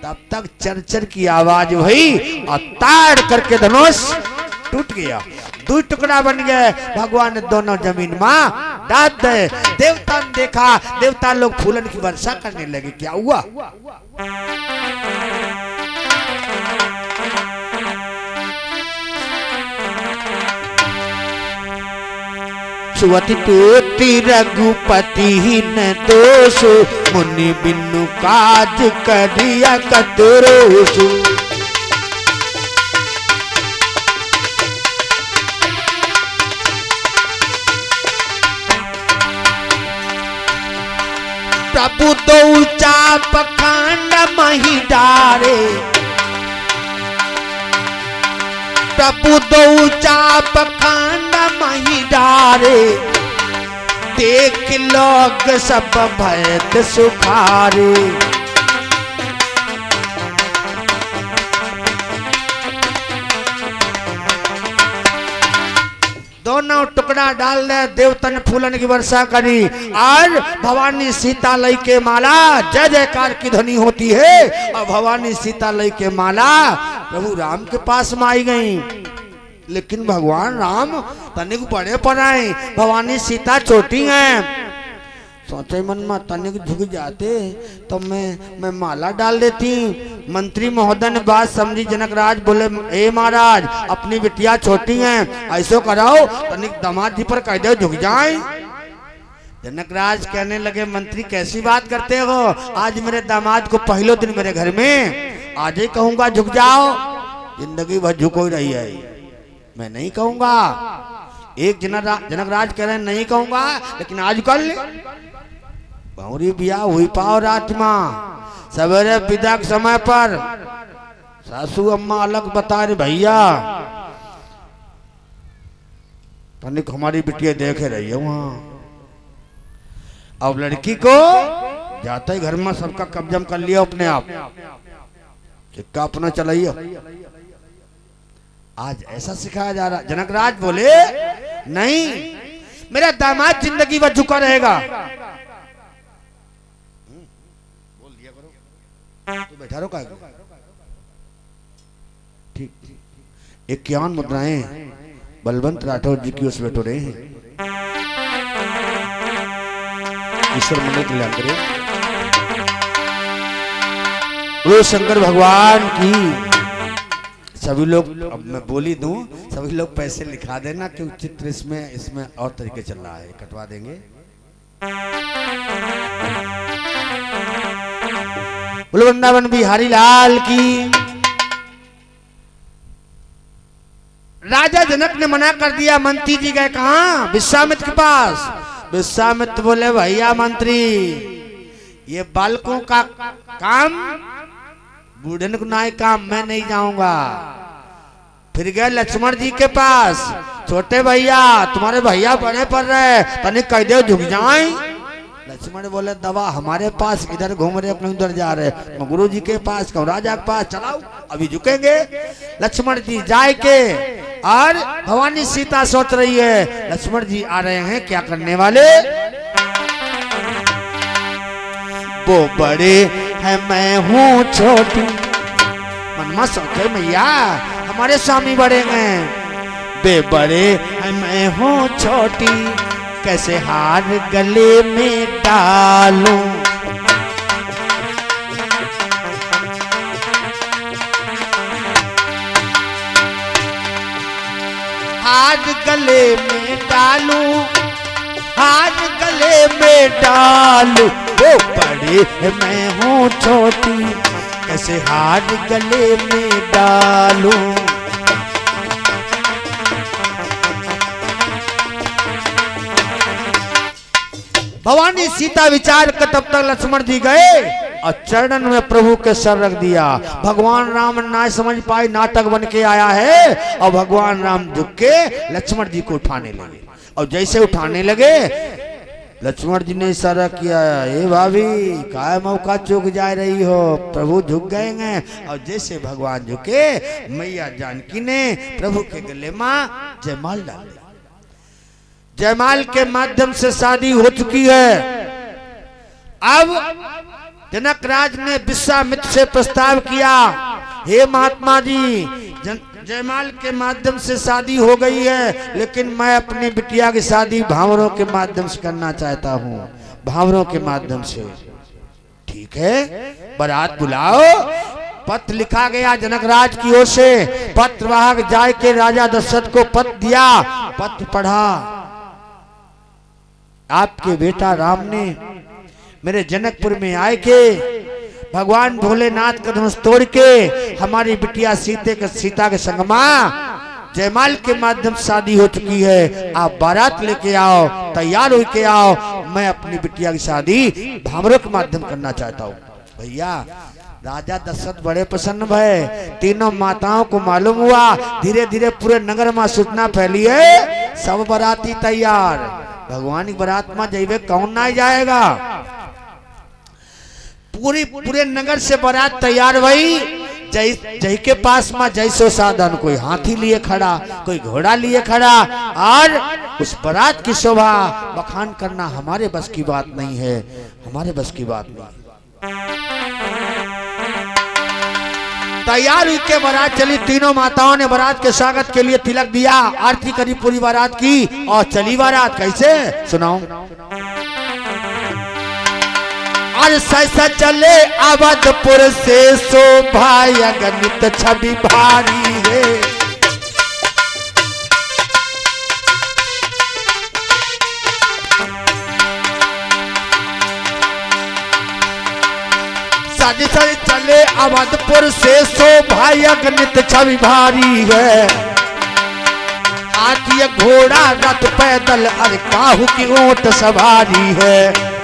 A: तब तक चरचर की आवाज हुई और ताड़ करके धनुष टूट गया, दो टुकड़ा बन गए। भगवान ने दोनों जमीन में डाल दे। देवता ने देखा, देवता लोग फूलन की वर्षा करने लगे। क्या हुआ? सुवति टूटी रघुपति न दोष, मुनि बिनु काज करिया कतरोष। प्रभु दो चाप खांड मही डारे, प्रभु दो चाप खांड मही डारे, देख लोग सब भयत सुखारे। दोनों टुकड़ा डाल दे, देवता ने फूलन की वर्षा करी। और भवानी सीता लई के माला, जय जयकार की ध्वनि होती है। और भवानी सीता लई के माला प्रभु राम के पास में आई गई। लेकिन भगवान राम तनिक बड़े पर आए, भवानी सीता छोटी हैं। सोचे मन में तनिक झुक जाते तो मैं माला डाल देती। मंत्री महोदय ने बात समझी। जनकराज बोले, ए महाराज अपनी बिटिया छोटी हैं, ऐसो कराओ तनिक दामाद जी पर कह दो झुक जाए। जनकराज कहने लगे, मंत्री कैसी बात करते हो, आज मेरे दामाद को पहले दिन मेरे घर में, आज ही कहूंगा झुक जाओ, जिंदगी भर झुको ही रही है, मैं नहीं कहूंगा। एक जनकराज कह रहे हैं नहीं कहूंगा, लेकिन आजकल बहुरी बियाह हुई पाओ रात में सवेरे विदा के समय पर सासू अम्मा अलग बता रहे, भैया तनिक हमारी बिटिया देखे रही है वहां। अब लड़की को जाते ही घर में सबका कब्जा कर लिया अपने आप, सिक्का अपना चलाइए। आज ऐसा सिखाया जा रहा। जनकराज बोले नहीं, मेरा दामाद जिंदगी भर झुका रहेगा। बोल दिया करो, तो बैठा रहो का। ठीक, 51 मुद्राएं बलवंत राठौर जी की ओर बैठो रहे हैं। ईश्वर मंगल कल्याण करे। वो शंकर भगवान की। सभी लोग, अब मैं बोली दूं, सभी लोग पैसे लिखा देना क्योंकि चित्र इसमें और तरीके चल रहा है, कटवा देंगे। बोलो वृंदावन बिहारी लाल की। राजा जनक ने मना कर दिया। मंत्री जी गए कहां? विश्वामित्र के पास। विश्वामित्र बोले भैया मंत्री, ये बालकों का काम बूढ़न को ना काम, मैं नहीं जाऊंगा। फिर गए लक्ष्मण जी के पास। छोटे भैया, तुम्हारे भैया बड़े पड़ रहे, तनिक कह दे झुक जाए। लक्ष्मण बोले दवा हमारे पास, इधर घूम रहे कहीं उधर जा रहे, गुरु जी के पास कहूँ राजा के पास, चलाओ अभी झुकेंगे। लक्ष्मण जी जाए के और भवानी सीता सोच रही है लक्ष्मण जी आ रहे हैं, क्या करने वाले? वो बड़े है मैं हूँ छोटी। मनमा सोचे मैया हमारे स्वामी बड़े हैं। बे बड़े है मैं हूँ छोटी, कैसे हार गले में डालूं। हार गले में डालूं, हार गले में डालूं। वो बड़े मैं हूँ छोटी, कैसे हार गले में डालूं। भवानी सीता विचार कर तब तक लक्ष्मण जी गए और चरणन में प्रभु के सर रख दिया। भगवान राम ना समझ पाए नाटक बन के आया है, और भगवान राम झुक के लक्ष्मण जी को उठाने लगे। और जैसे उठाने लगे लक्ष्मण जी ने इशारा किया, ए भाभी काय मौका चूक जा रही हो, प्रभु झुक गए हैं। और जैसे भगवान झुके, मैया जानकी ने प्रभु के गले में जयमाल डाल दिया। जयमाल के माध्यम से शादी हो चुकी है। अब जनक राज ने विश्वामित्र से प्रस्ताव किया, हे महात्मा जी, जयमाल के माध्यम से शादी हो गई है, लेकिन मैं अपनी बिटिया की शादी भावरों के माध्यम से करना चाहता हूँ, भावरों के माध्यम से। ठीक है, बारात बुलाओ। पत्र लिखा गया जनक राज की ओर से। पत्रवाहक जाए के राजा दशरथ को पत्र दिया। पत्र पढ़ा, आपके बेटा राम ने मेरे जनकपुर में आए के भगवान भोलेनाथ का धनुष तोड़ के हमारी बिटिया सीता के संग में जयमाल के माध्यम से शादी हो चुकी है। आप बारात लेके आओ, तैयार होके आओ, मैं अपनी बिटिया की शादी भामरों के माध्यम करना चाहता हूँ। भैया राजा दशरथ बड़े प्रसन्न भय। तीनों माताओं को मालूम हुआ। धीरे धीरे पूरे नगर में सूचना फैली है, सब बाराती तैयार। भगवान की बारात में जैवे कौन ना जाएगा। पूरे नगर से बारात तैयार हुई। जय के पास में जैसो साधन, कोई हाथी लिए खड़ा, कोई घोड़ा लिए खड़ा, और उस बारात की शोभा बखान करना हमारे बस की बात नहीं है, हमारे बस की बात नहीं। तैयार हुई के बारात चली। तीनों माताओं ने बारात के स्वागत के लिए तिलक दिया, आरती करी पूरी बारात की, और चली बारात। कैसे सुनाऊं? और सहसा चले अवधपुर से शोभा अगणित छवि भारी है। साजी साजी चले अवधपुर से शोभा अगणित छवि भारी है। हाथी घोड़ा रथ पैदल और काहू की ऊंट सवारी है।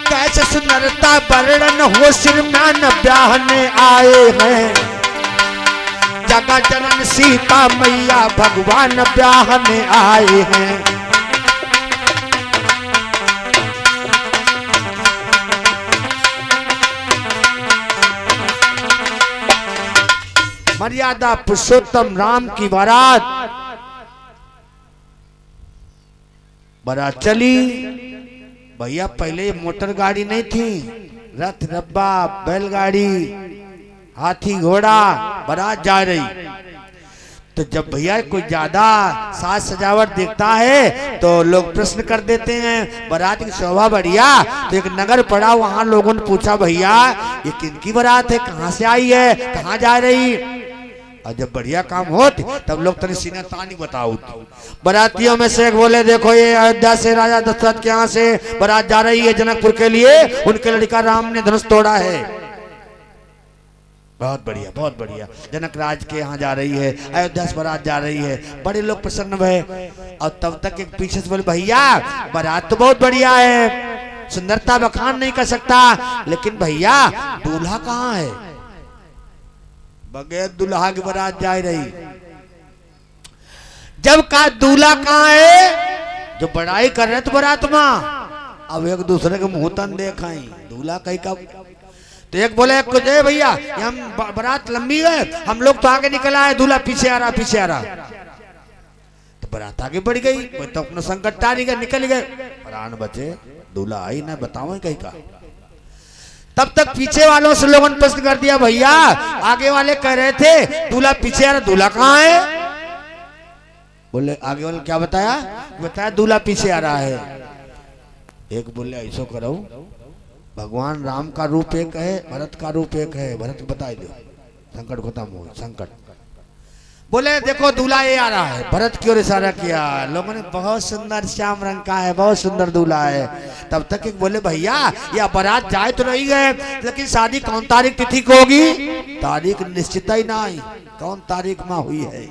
A: कैसे सुंदरता वर्णन हो श्रीमान ब्याहने आए हैं। जगह जनन सीता मैया भगवान ब्याहने आए हैं। मर्यादा पुरुषोत्तम राम की बारात चली। भैया पहले मोटर गाड़ी नहीं थी, रथ रब्बा बैलगाड़ी हाथी घोड़ा बारात जा रही। तो जब भैया कोई ज्यादा साज सजावट देखता है तो लोग प्रश्न कर देते हैं बारात की शोभा बढ़िया। तो एक नगर पड़ा, वहां लोगों ने पूछा भैया ये किनकी बारात है, कहाँ से आई है, कहाँ जा रही। और जब बढ़िया काम होती तब लोग तनी सीना तानी बताओ। बारातियों में से एक बोले देखो ये अयोध्या से राजा दशरथ के यहाँ से बारात जा रही है जनकपुर के लिए, उनके लड़का राम ने धनुष तोड़ा है। बहुत बढ़िया बहुत बढ़िया, जनक राज के यहाँ जा रही है, अयोध्या से बारात जा रही है। बड़े लोग प्रसन्न हुए। और तब तक एक पीछे से बोले भैया बारात तो बहुत बढ़िया है, सुंदरता बखान नहीं कर सकता, लेकिन भैया दूल्हा कहाँ है। बगैर दूल्हा की बारात जा रही। जब कहा दूल्हा कहाँ है, जो बड़ाई कर रहे थे बारात में, अब एक दूसरे के मुंह तन देखाई दूल्हा कहीं का। तो एक बोले कुछ भैया हम बारात लंबी है, हम लोग तो आगे निकल आए, दूल्हा पीछे आ रहा पीछे आ रहा। तो बारात आगे बढ़ गई, कोई तो अपना संकट टारी गए, निकल गए, प्राण बचे, दूल्हा आई ना बताओ कहीं का। तब तक पीछे वालों से लोगों ने प्रश्न कर दिया भैया आगे वाले कह रहे थे दूल्हा पीछे आ रहा, दूल्हा कहाँ है। बोले आगे वाले क्या बताया, बताया दूल्हा पीछे आ रहा है। एक बोले ऐसा करो भगवान राम का रूप एक है, भरत का रूप एक है, भरत को बता दो संकट खत्म हो संकट। बोले देखो दूल्हा ये आ रहा है, भरत की ओर इशारा किया। लोगों ने बहुत सुंदर श्याम रंग का है, बहुत सुंदर दूल्हा है। तब तक एक बोले भैया या बारात जाए तो नहीं गए, लेकिन शादी कौन तारीख तिथि को होगी, तारीख निश्चित ही नहीं, कौन तारीख में हुई है।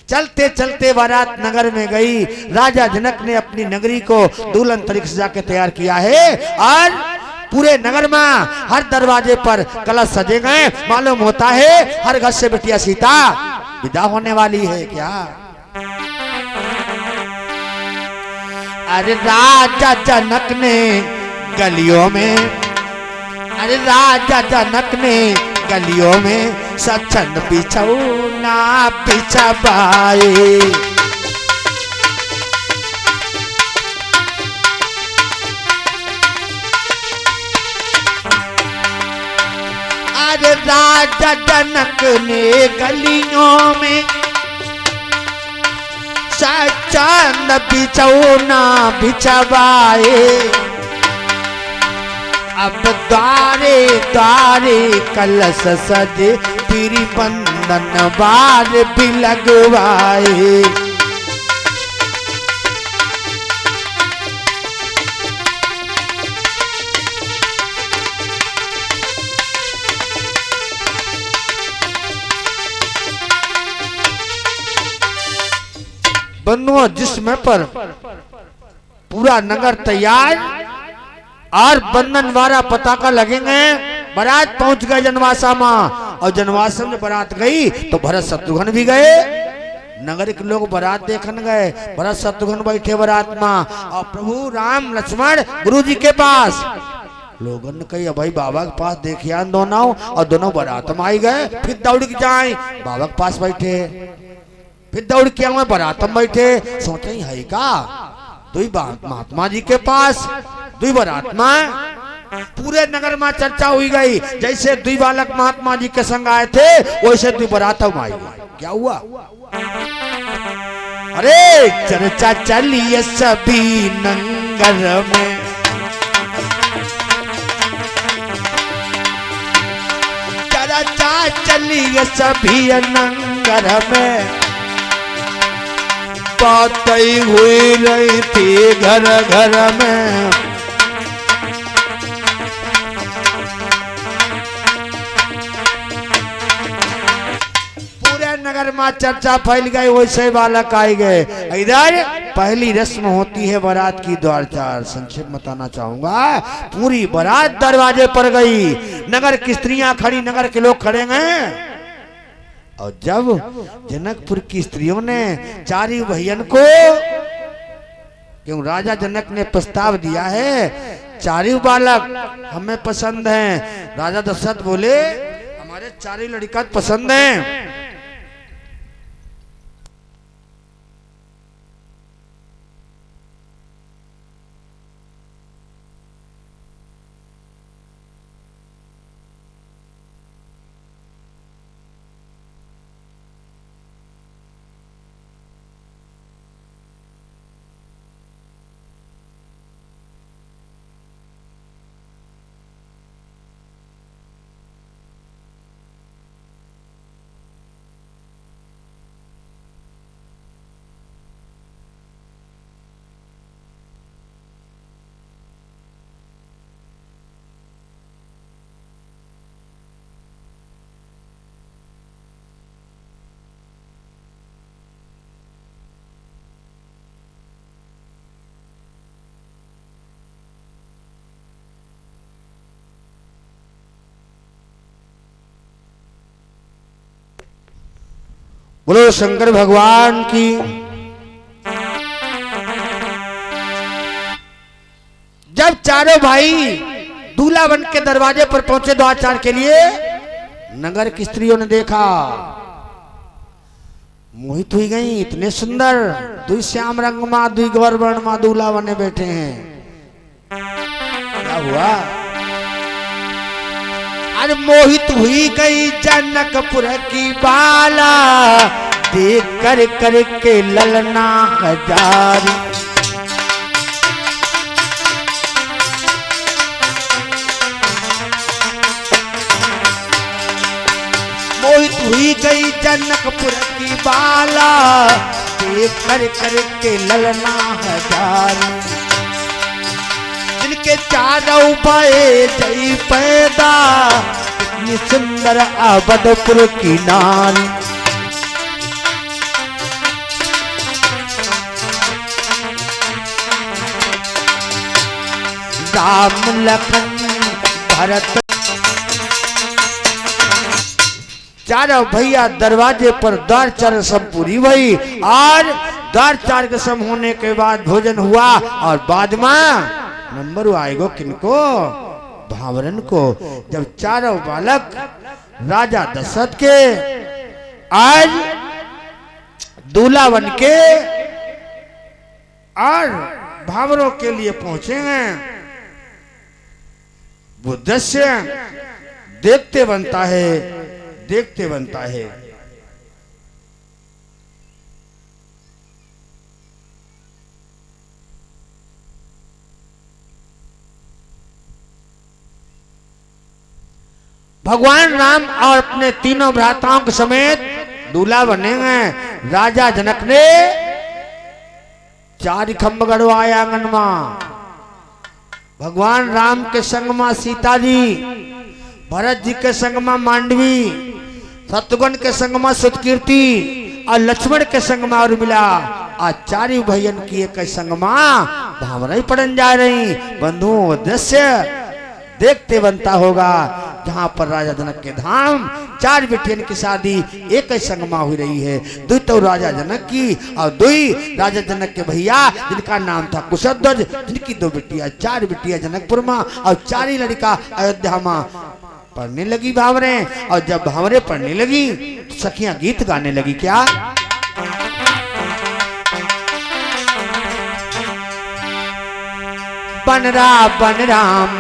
A: चलते चलते बारात नगर में गई। राजा जनक ने अपनी नगरी को दुल्हन तरीके से जाके तैयार किया है और पूरे नगर में हर दरवाजे पर कलश सजे गए। मालूम होता है हर घर से बिटिया सीता विदा होने वाली है क्या। अरे राजा जनक ने गलियों में, अरे राजा जनक ने गलियों में सचन बिछौना बिछवाए। अरे राजा जनक ने गलियों में सचन बिछौना बिछवाए। अब द्वारे द्वारे कलश सजे, पीरी बंधन बार भी लगवाए। बंधुओं जिसमें पर पूरा नगर तैयार और बंधन वाला पताका लगेंगे। बारात पहुंच गए जनवासा में और जनवासा में बारात गई तो भरत शत्रुघ्न भी गए। नगर के लोग बारात देखने गए, भरत शत्रुघ्न बैठे बारात में और प्रभु राम लक्ष्मण गुरु जी के पास। लोगों ने कही भाई बाबा के पास देखिए दोनों, और दोनों बारात में आई गए। फिर दौड़ के जाए बाबा के पास बैठे, फिर दौड़ के आए बारात में बैठे। सोचे है का दुई महात्मा जी के पास दुई बारात में। पूरे नगर में चर्चा हुई गई, जैसे दुई बालक महात्मा जी के संग आए थे वैसे दुई बारात में आई गई। क्या हुआ, अरे चर्चा चलिए सभी नंगर में, चर्चा चलिए सभी नंगर में। बातें हुई रही थी घर घर में, पूरे नगर में चर्चा फैल गई। वैसे बालक आए गए। इधर पहली रस्म होती है बारात की द्वारचार। संक्षेप बताना चाहूंगा, पूरी बारात दरवाजे पर गई। नगर की स्त्रियां खड़ी, नगर के लोग खड़े हैं। और जब जनकपुर की स्त्रियों ने चारी भैयन को, क्यों राजा जनक ने प्रस्ताव दिया है चारी बालक हमें पसंद हैं। राजा दशरथ बोले तुम्हारे चारों लड़का पसंद है। बोलो शंकर भगवान की। जब चारों भाई दूल्हा बन के दरवाजे पर पहुंचे द्वाचार के लिए, नगर की स्त्रियों ने देखा, मोहित हुई गई। इतने सुंदर दुई श्याम रंग मां दुई गौर वर्ण मां दूल्हा बने बैठे हैं। क्या हुआ? अरे मोहित हुई गई जनकपुर की बाला, देख कर कर के ललना हजारी। मोहित हुई गई जनकपुर की बाला, देख कर कर के ललना हजारी। जिनके चारों भये जई पैदा, इतनी सुंदर अवधपुर की नारी। राम लखन भरत चारों भैया दरवाजे पर द्वार चार सब पूरी हुई, और द्वार चार के सम होने के बाद भोजन हुआ, और बाद में नंबर आएगो किनको? भावरन को। जब चारों बालक राजा दशरथ के आज दूल्हा बन के और भावरों के लिए पहुंचे हैं, वो दृश्य देखते बनता है, देखते बनता है। भगवान राम और अपने तीनों भ्राताओं के समेत दूल्हा बने हैं। राजा जनक ने 4 खंभ गड़वाया आंगन में। भगवान राम के संग में सीता जी, भरत जी के संग में मांडवी, शत्रुघ्न के संग में सुतकीर्ति, और लक्ष्मण के संग में उर्मिला, और चारों भैयन की एक संग में भावनाएं पड़न जा रही। बंधुओं, दृश्य देखते बनता होगा, जहां पर राजा जनक के धाम 4 बेटियन की शादी एक संग में हुई रही है। दुई तो राजा जनक की, और दुई राजा जनक के भैया जिनका नाम था कुशध्वज, जिनकी 2 बेटियां, 4 बेटियां जनकपुर में, और 4 ही लड़का अयोध्या में पढ़ने लगी भावरे। और जब भावरे पढ़ने लगी तो सखियां गीत गाने लगी। क्या? बनरा बन राम,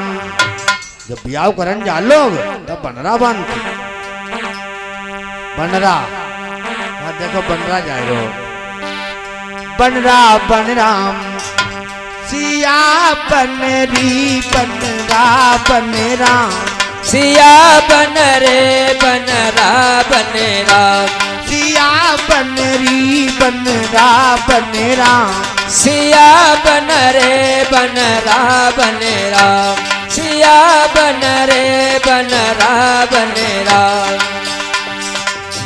A: जब ब्याह करन जा लोग तब बनरा बन, बनरा देखो बनरा जाए रो। बनरा बन राम, सिया बनरी बनरा बन राम,
B: सिया बन रे बनरा बन राम,
A: सिया बनरी बनरा बन राम,
B: सिया बन रे बनरा बन राम, सिया बन रे बनरा बन राम।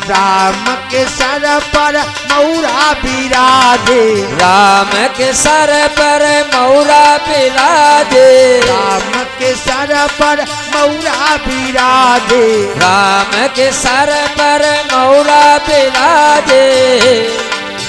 A: राम के सर पर मौरा बिराजे,
B: राम के सर पर मौरा बिराजे,
A: राम के सर पर मौरा बिराजे,
B: राम के सर पर मौरा बिराजे।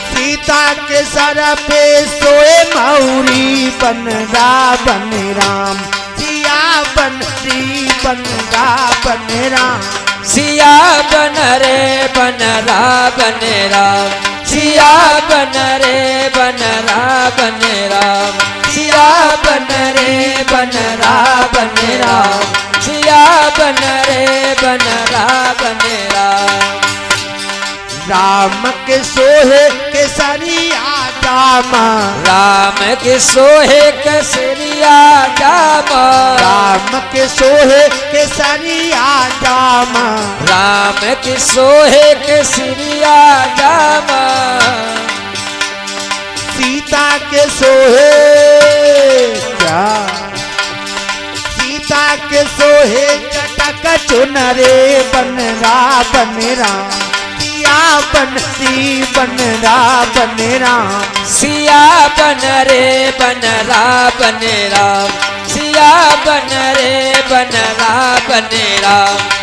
A: सीता के सर पे सोए मौरी बनरा बन राम, सिया बनरी बनरा बन राम,
B: सिया बन रे बन रावण राम, सिया बन रे बन रावण राम, सिया बन रे बन रावण राम, सिया बन रे बन रावण राम।
A: राम के सोहे केसरिया जामा,
B: राम के सोहे केसरिया जामा,
A: राम के सोहे केसरिया जामा,
B: राम के सोहे केसरिया जामा।
A: सीता के सोहे क्या, सीता के सोहे चटक चुनरे बन रावण राम, सिया बन सी बन रावण राम,
B: सिया बन रे बन रावण राम, सिया बन रे बन रावण राम।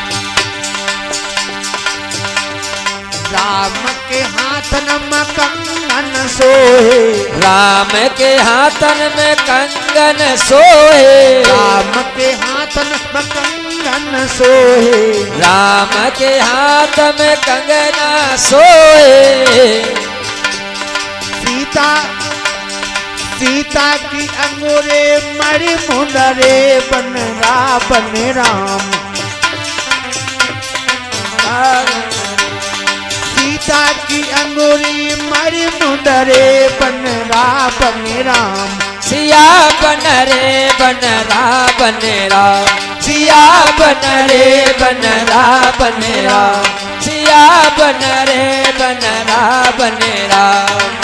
A: राम के हाथन में कंगन सोहे,
B: राम के हाथन में कंगन सोहे,
A: राम के हाथन में कंगन सोहे,
B: राम के हाथ में कंगना सोहे।
A: सीता सीता की अंगूरे मणि मुंदरे बन रावण राम, सीता की अंगूरी मणि मुंदरे बन रावण राम,
B: सिया बन रे बन रावण राम, सिया बन रे बन रावण राम, सिया बन रे बन रावण राम।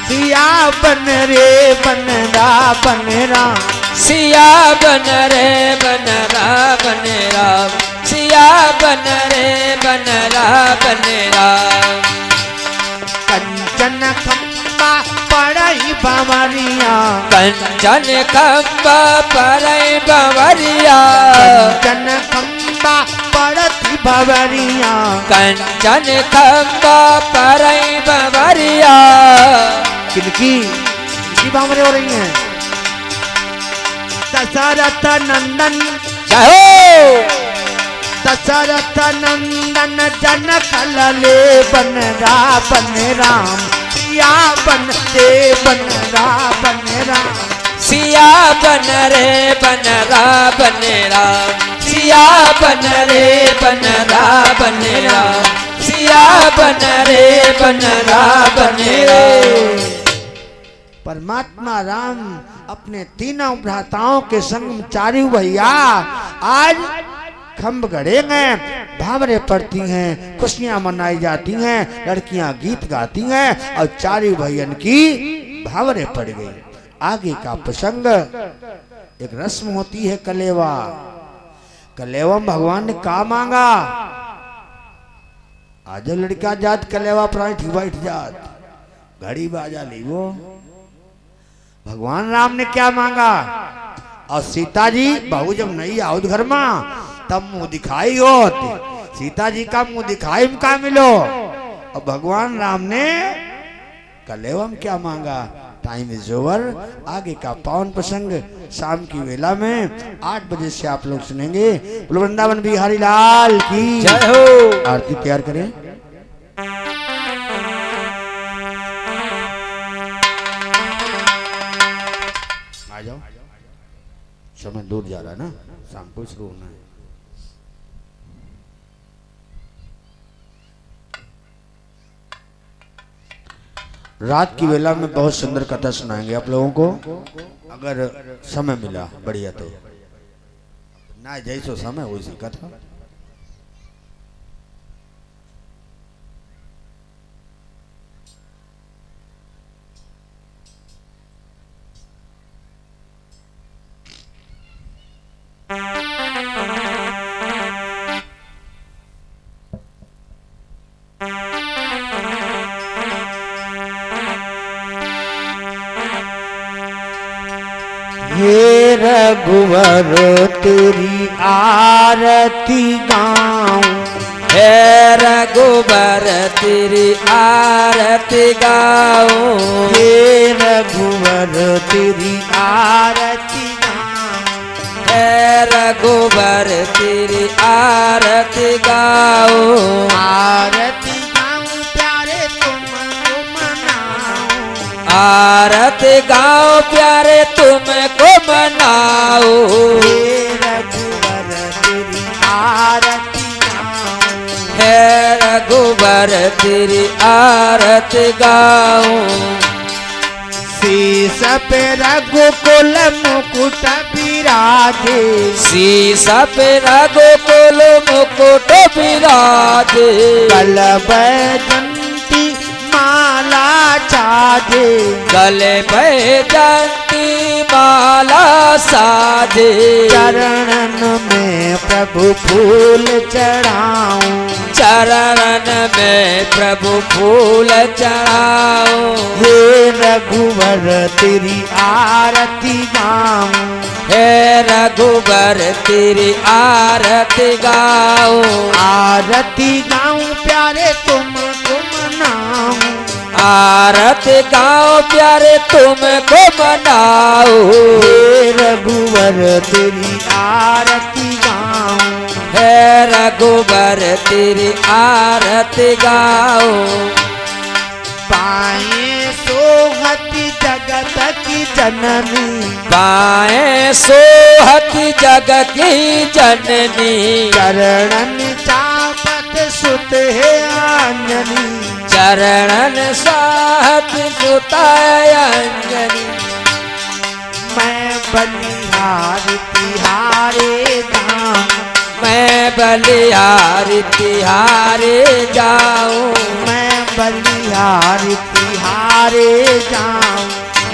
A: सिया बन रे बन रावण राम,
B: सिया बन रे बन रावण राम, सिया बन रे बन रावण राम।
A: कंचन खंबा पड़ई बावरिया,
B: कंचन खंबा परई बवरिया,
A: कंचन खंबा पड़ती बावरिया,
B: कंचन खंबा परई बवरिया।
A: किनकी बावरे हो रही हैं। दशरथ नंदन
B: जय हो,
A: दशरथ नंदन जनक लले बन रावण राम, सिया बन दे बन रावण राम,
B: सिया बन रे बन रावण राम, सिया बन रे बन रावण राम, सिया बन रे बन रावण राम।
A: परमात्मा राम अपने तीनों भ्राताओं के संग चारू भैया आज खम्भ गड़ेंगे, भावरे पड़ती हैं, खुशियां मनाई जाती हैं, लड़कियां गीत गाती हैं और चारू भैयन की भावरे पड़ गई। आगे का प्रसंग एक रस्म होती है कलेवा। कलेवा में भगवान ने कहा मांगा, आज लड़का जात कलेवा प्राण बैठ जात, घड़ी बाजा ली वो। भगवान राम ने क्या मांगा, और सीता जी बहू जब नहीं आओ घर में तब मुंह दिखाई होती, सीता जी का मुंह दिखाई में का मिलो। और भगवान राम ने कलेवा में क्या मांगा। Time is over. आगे का पावन प्रसंग शाम की वेला में 8 बजे से आप लोग सुनेंगे। वृंदावन बिहारी लाल की
B: जय हो।
A: आरती तैयार करें। आ जाओ, समय दूर जा रहा है ना, शाम को शुरू होना है। रात की वेला में बहुत सुंदर कथा सुनाएंगे आप लोगों को, अगर समय मिला बढ़िया तो, ना जैसो समय वैसी कथा। हे रघुवर तेरी आरती गाऊं,
B: हे रघुबर तेरी आरती गाऊं,
A: हे रघुवर तेरी आरती गाऊं।
B: हे रघुबर तेरी आरती गाओ।
A: आरती गाऊं प्यारे तुमको मनाऊं।
B: आरती गाओ प्यारे तुमको मनाओ।
A: हे रघुवर तेरी आरती गाऊं।
B: हे रघुबर तेरी आरती गाओ।
A: शीश पे रघुकुल मुकुट विराजे।
B: शीश पे रघुकुल मुकुट विराजे।
A: कल बैजंती माला चाजे।
B: गले बैजंती माला साजे।
A: चरणन में प्रभु फूल चढ़ाऊं।
B: चरणन में प्रभु फूल चढ़ाओ।
A: हे रघुवर तेरी आरती गाऊं।
B: हे रघुबर तेरी आरती गाओ।
A: आरती गाऊं प्यारे तुमको मनाऊं।
B: आरती गाओ प्यारे तुमको मनाओ।
A: हे रघुवर तेरी आरती गाऊं।
B: हे रघुबर तेरी आरती गाओ।
A: पाए सोहती जगत की जननी।
B: पाए सोहती जग की जननी।
A: चरणन चापत सुत है आंजनी।
B: चरणन साहत सुतायंजनी।
A: मैं बलिहार तिहारे जाऊं।
B: मैं बलिहार तिहारे जाऊं।
A: मैं बलिहार तिहारे जाऊं।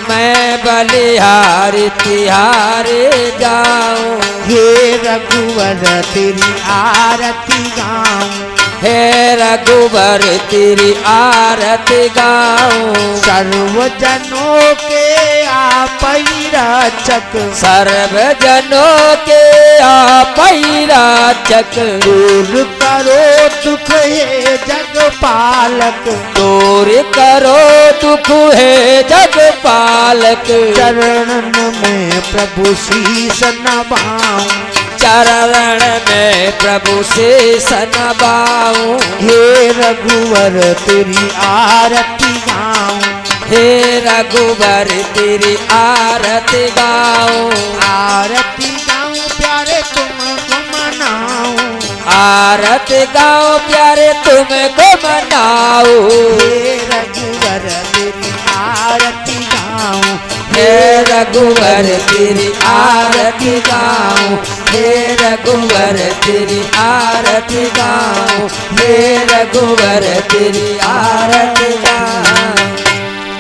B: मैं बलिहार तिहारे जाऊं।
A: हे रघुवर तेरी आरती गाऊं।
B: हे रघुबर तेरी आरती गाऊं।
A: सर्वजनों के आप ही रक्षक।
B: सर्वजनों के आप ही रक्षक।
A: दूर करो दुख हे जग पालक।
B: दूर करो दुख है जग पालक।
A: चरणन में प्रभु शीस नभाऊं।
B: चरण में प्रभु शीस नभाऊं।
A: हे रघुवर तेरी आरती गाऊं।
B: हे रघुबर तेरी आरती गाऊं।
A: आरती गाऊं प्यारे तुमको मनाऊं।
B: आरती गाओ प्यारे तुमको मनाओ।
A: हे रघुवर तेरी आरती गाऊं।
B: हे रघुबर तेरी आरती गाऊं। हे रघुबर तेरी आरती गाऊं। हे रघुबर तेरी आरती गाऊं।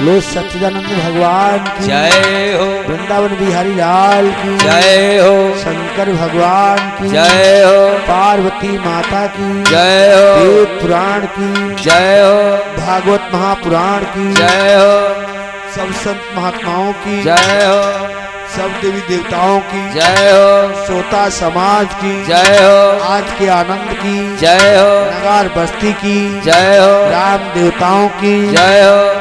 A: लो सच्चिदानंद भगवान की
B: जय हो।
A: वृंदावन बिहारी लाल की
B: जय हो।
A: शंकर भगवान की
B: जय हो।
A: पार्वती माता की
B: जय हो।
A: वेद पुराण की
B: जय हो।
A: भागवत महापुराण की
B: जय हो।
A: सब संत महात्माओं की
B: जय हो।
A: सब देवी देवताओं की
B: जय हो।
A: श्रोता समाज की
B: जय हो।
A: आज के आनंद की
B: जय हो।
A: नगार बस्ती की
B: जय हो।
A: राम देवताओं की
B: जय हो।